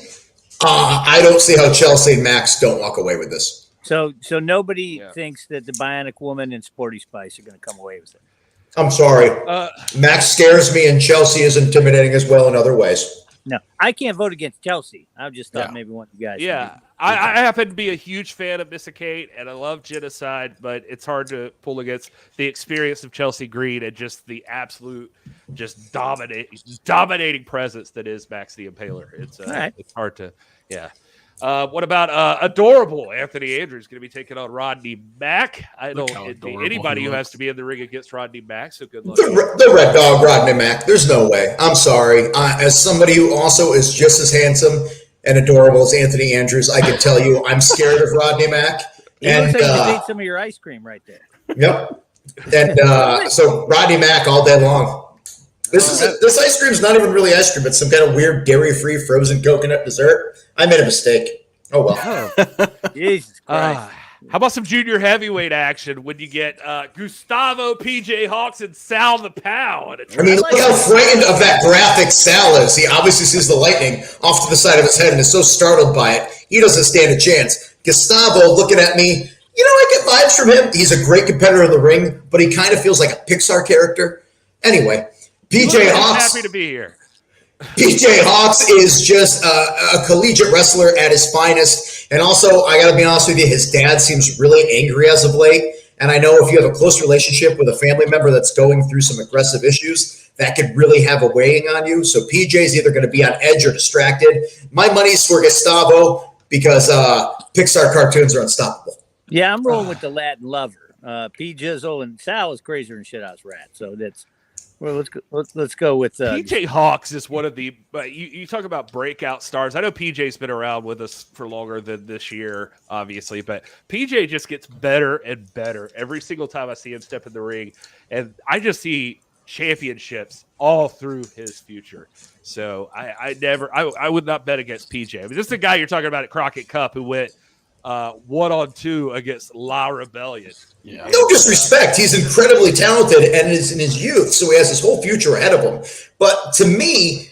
I don't see how Chelsea and Max don't walk away with this. So nobody thinks that the Bionic Woman and Sporty Spice are going to come away with it. I'm sorry. Max scares me, and Chelsea is intimidating as well in other ways. No, I can't vote against Chelsea. I just thought maybe one of you guys. Yeah, I happen to be a huge fan of Missa Kate, and I love Genocide, but it's hard to pull against the experience of Chelsea Green and just the absolute, just dominating presence that is Max the Impaler. It's it's hard to, what about adorable Anthony Andrews going to be taking on Rodney Mack? I don't anybody who has to be in the ring against Rodney Mack. So good luck. The Red Dog, Rodney Mack. There's no way. I'm sorry. As somebody who also is just as handsome and adorable as Anthony Andrews, I can tell you I'm scared of Rodney Mack. You looks like you ate some of your ice cream right there. Yep. And so Rodney Mack all day long. This ice cream is not even really ice cream. It's some kind of weird dairy-free frozen coconut dessert. I made a mistake. Oh, well. Jesus Christ. How about some junior heavyweight action when you get Gustavo, PJ Hawks, and Sal the Pow? I mean, look how frightened of that graphic Sal is. He obviously sees the lightning off to the side of his head and is so startled by it, he doesn't stand a chance. Gustavo looking at me, I get vibes from him. He's a great competitor in the ring, but he kind of feels like a Pixar character. Anyway, PJ Hawks. Happy to be here. PJ Hawks is just a collegiate wrestler at his finest. And also, I got to be honest with you, his dad seems really angry as of late. And I know if you have a close relationship with a family member that's going through some aggressive issues, that could really have a weighing on you. So PJ's either going to be on edge or distracted. My money's for Gustavo because Pixar cartoons are unstoppable. Yeah, I'm rolling with the Latin lover. P. Jizzle and Sal is crazier than Shithouse Rat. So that's let's go with PJ Hawks is one of the. You talk about breakout stars. I know PJ's been around with us for longer than this year, obviously, but PJ just gets better and better every single time I see him step in the ring, and I just see championships all through his future. So I would not bet against PJ. I mean, this is the guy you're talking about at Crockett Cup who went 1-on-2 against La Rebellion. Yeah. No disrespect. He's incredibly talented and is in his youth, so he has his whole future ahead of him. But to me,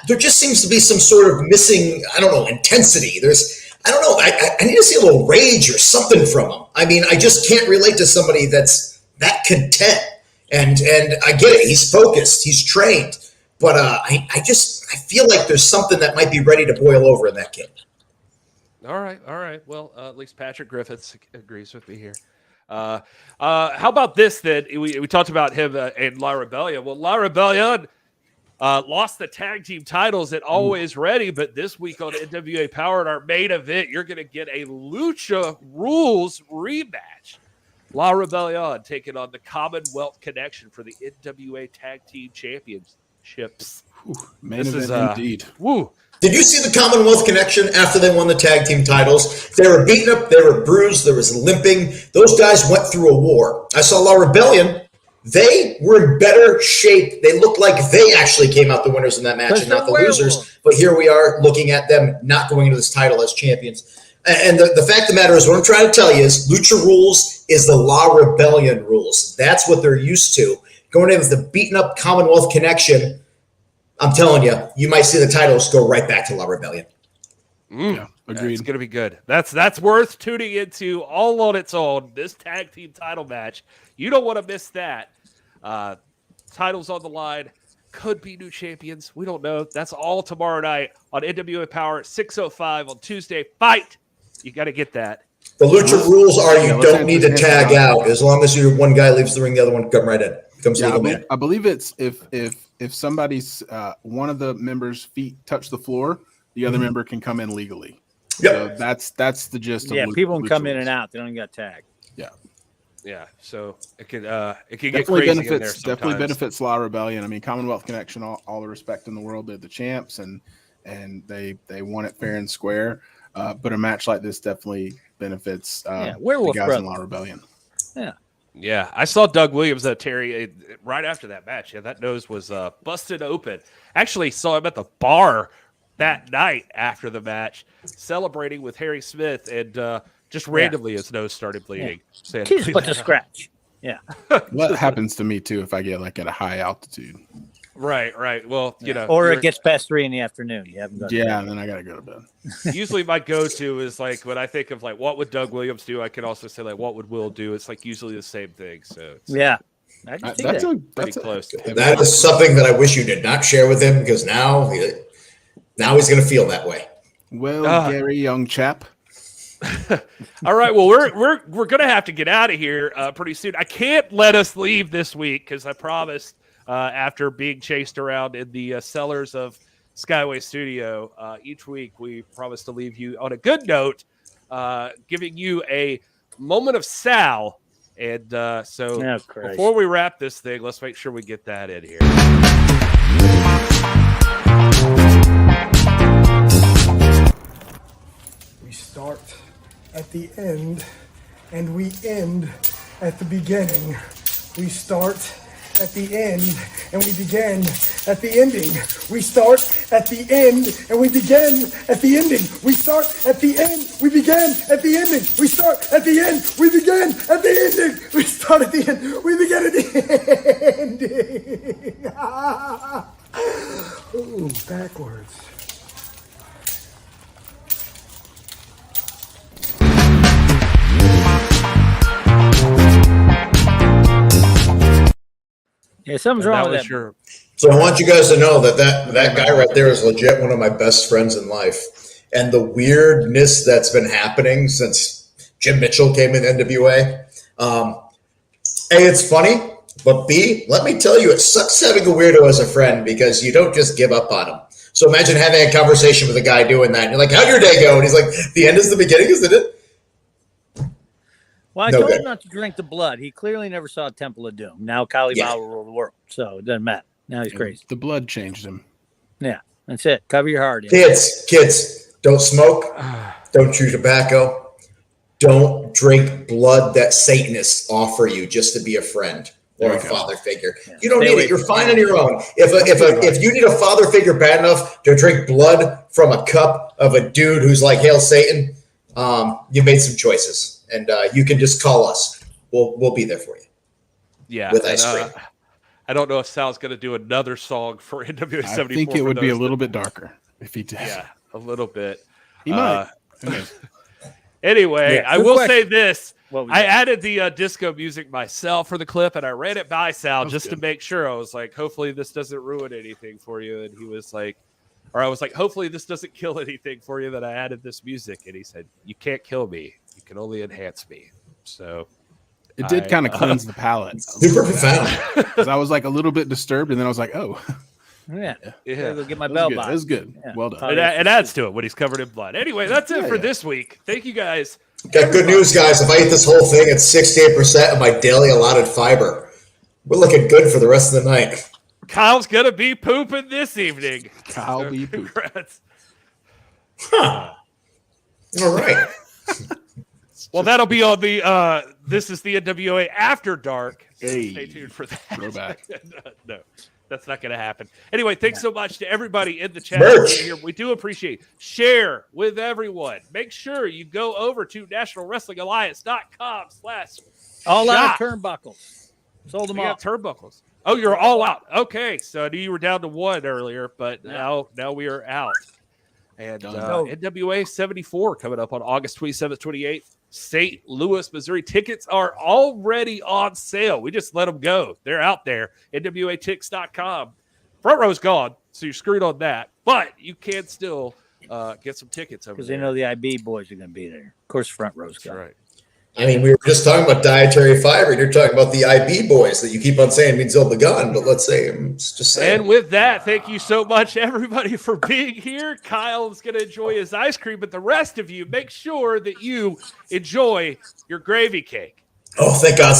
there just seems to be some sort of missing, intensity. I need to see a little rage or something from him. I mean, I just can't relate to somebody that's that content. And I get it. He's focused. He's trained. But I feel like there's something that might be ready to boil over in that kid. All right. Well, at least Patrick Griffiths agrees with me here. How about this? That we talked about him in La Rebellion. Well, La Rebellion lost the tag team titles at Always Ready, but this week on NWA Power, in our main event, you're going to get a Lucha Rules rematch. La Rebellion taking on the Commonwealth Connection for the NWA Tag Team Championships. Main event indeed. Woo. Did you see the Commonwealth Connection after they won the tag team titles? They were beaten up, they were bruised, there was limping. Those guys went through a war. I saw La Rebellion. They were in better shape. They looked like they actually came out the winners in that match and not the losers. But here we are looking at them not going into this title as champions. And the fact of the matter is, what I'm trying to tell you is Lucha Rules is the La Rebellion rules. That's what they're used to. Going in with the beaten up Commonwealth Connection, I'm telling you, you might see the titles go right back to La Rebellion. Yeah, agreed. It's going to be good. That's worth tuning into all on its own. This tag team title match. You don't want to miss that. Titles on the line. Could be new champions. We don't know. That's all tomorrow night on NWA Power at 6:05 on Tuesday. Fight. You got to get that. The Lucha rules are you don't need to tag out. As long as one guy leaves the ring, the other one come right in. I believe it's if somebody's one of the members' feet touch the floor, the other member can come in legally. Yep. So that's the gist of people can come rules. in and out. They don't get tagged. Yeah, so it could get Definitely crazy in there benefits. Definitely sometimes. benefits La Rebellion. I mean, Commonwealth Connection, all the respect in the world. They're the champs, and they won it fair and square. But a match like this definitely benefits the Werewolf guys Brothers. in La Rebellion. Yeah, I saw Doug Williams, Terry, right after that match. Yeah, that nose was busted open. Actually saw him at the bar that night after the match, celebrating with Harry Smith, and just randomly his nose started bleeding. Yeah. Just put the scratch. Yeah. That happens to me too if I get at a high altitude. Right. Well, or it gets past 3 in the afternoon. You haven't got and then I gotta go to bed. Usually my go-to is when I think of what would Doug Williams do, I can also say what would Will do. It's usually the same thing. So I can see that. pretty close. That is something that I wish you did not share with him because now he's going to feel that way. Well, Gary, young chap. All right. Well, we're gonna have to get out of here pretty soon. I can't let us leave this week because I promised after being chased around in the cellars of Skyway Studio each week, we promised to leave you on a good note, giving you a moment of Sal. And so before we wrap this thing, let's make sure we get that in here. We start at the end and we end at the beginning. We start at the end and we begin at the ending. We start at the end and we begin at the ending. We start at the end, we begin at the ending. We start at the end, we begin at the ending. We start at the end, we begin at the ending. Ooh, backwards. Yeah, something's wrong with that. So I want you guys to know that guy right there is legit one of my best friends in life. And the weirdness that's been happening since Jim Mitchell came in NWA. A, it's funny, but B, let me tell you, it sucks having a weirdo as a friend because you don't just give up on him. So imagine having a conversation with a guy doing that. And you're like, how'd your day go? And he's like, the end is the beginning, isn't it? Well, I told him not to drink the blood. He clearly never saw Temple of Doom. Now Kali Bauer will rule the world, so it doesn't matter. Now he's crazy. The blood changed him. Yeah, that's it. Cover your heart. Kids, don't smoke. Don't chew tobacco. Don't drink blood that Satanists offer you just to be a friend or a father figure. You don't need it. You're fine on your own. If you need a father figure bad enough to drink blood from a cup of a dude who's like, Hail Satan, you made some choices. And you can just call us. We'll be there for you. Yeah. With ice cream. I don't know if Sal's going to do another song for NWA 74. I think it would be a little bit darker if he did. Yeah, a little bit. He might. Anyway, I will say this. I got? added the disco music myself for the clip, and I ran it by Sal just to make sure. I was like, hopefully this doesn't ruin anything for you. And he was like, or I was like, hopefully this doesn't kill anything for you that I added this music. And he said, you can't kill me. You can only enhance me. So it did kind of cleanse the palate. Super profound. Because I was like a little bit disturbed, and then I was like, oh. Yeah. Go get my bell box. It was good. Yeah. Well done. It adds to it when he's covered in blood. Anyway, that's it for this week. Thank you guys Got good news, guys. If I eat this whole thing, it's 68% of my daily allotted fiber. We're looking good for the rest of the night. Kyle's going to be pooping this evening. Kyle be pooping. Congrats. Huh. All right. Well, that'll be on the This Is the NWA After Dark. Hey. Stay tuned for that. Throwback. No, that's not going to happen. Anyway, thanks so much to everybody in the chat here. We do appreciate it. Share with everyone. Make sure you go over to nationalwrestlingalliance.com/shop. All out of turnbuckles. Sold them We all. got turnbuckles. Oh, you're all out. Okay, so I knew you were down to one earlier, but now we are out. And NWA 74 coming up on August 27th, 28th. St. Louis, Missouri. Tickets are already on sale. We just let them go. They're out there. NWATix.com. Front row's gone, so you're screwed on that. But you can still get some tickets over there. Because they know the IB boys are going to be there. Of course, front row's gone. Right. I mean, we were just talking about dietary fiber, and you're talking about the IB boys that you keep on saying means the gun, but let's say I'm just saying. And with that, thank you so much, everybody, for being here. Kyle's going to enjoy his ice cream, but the rest of you, make sure that you enjoy your gravy cake. Oh, thank God.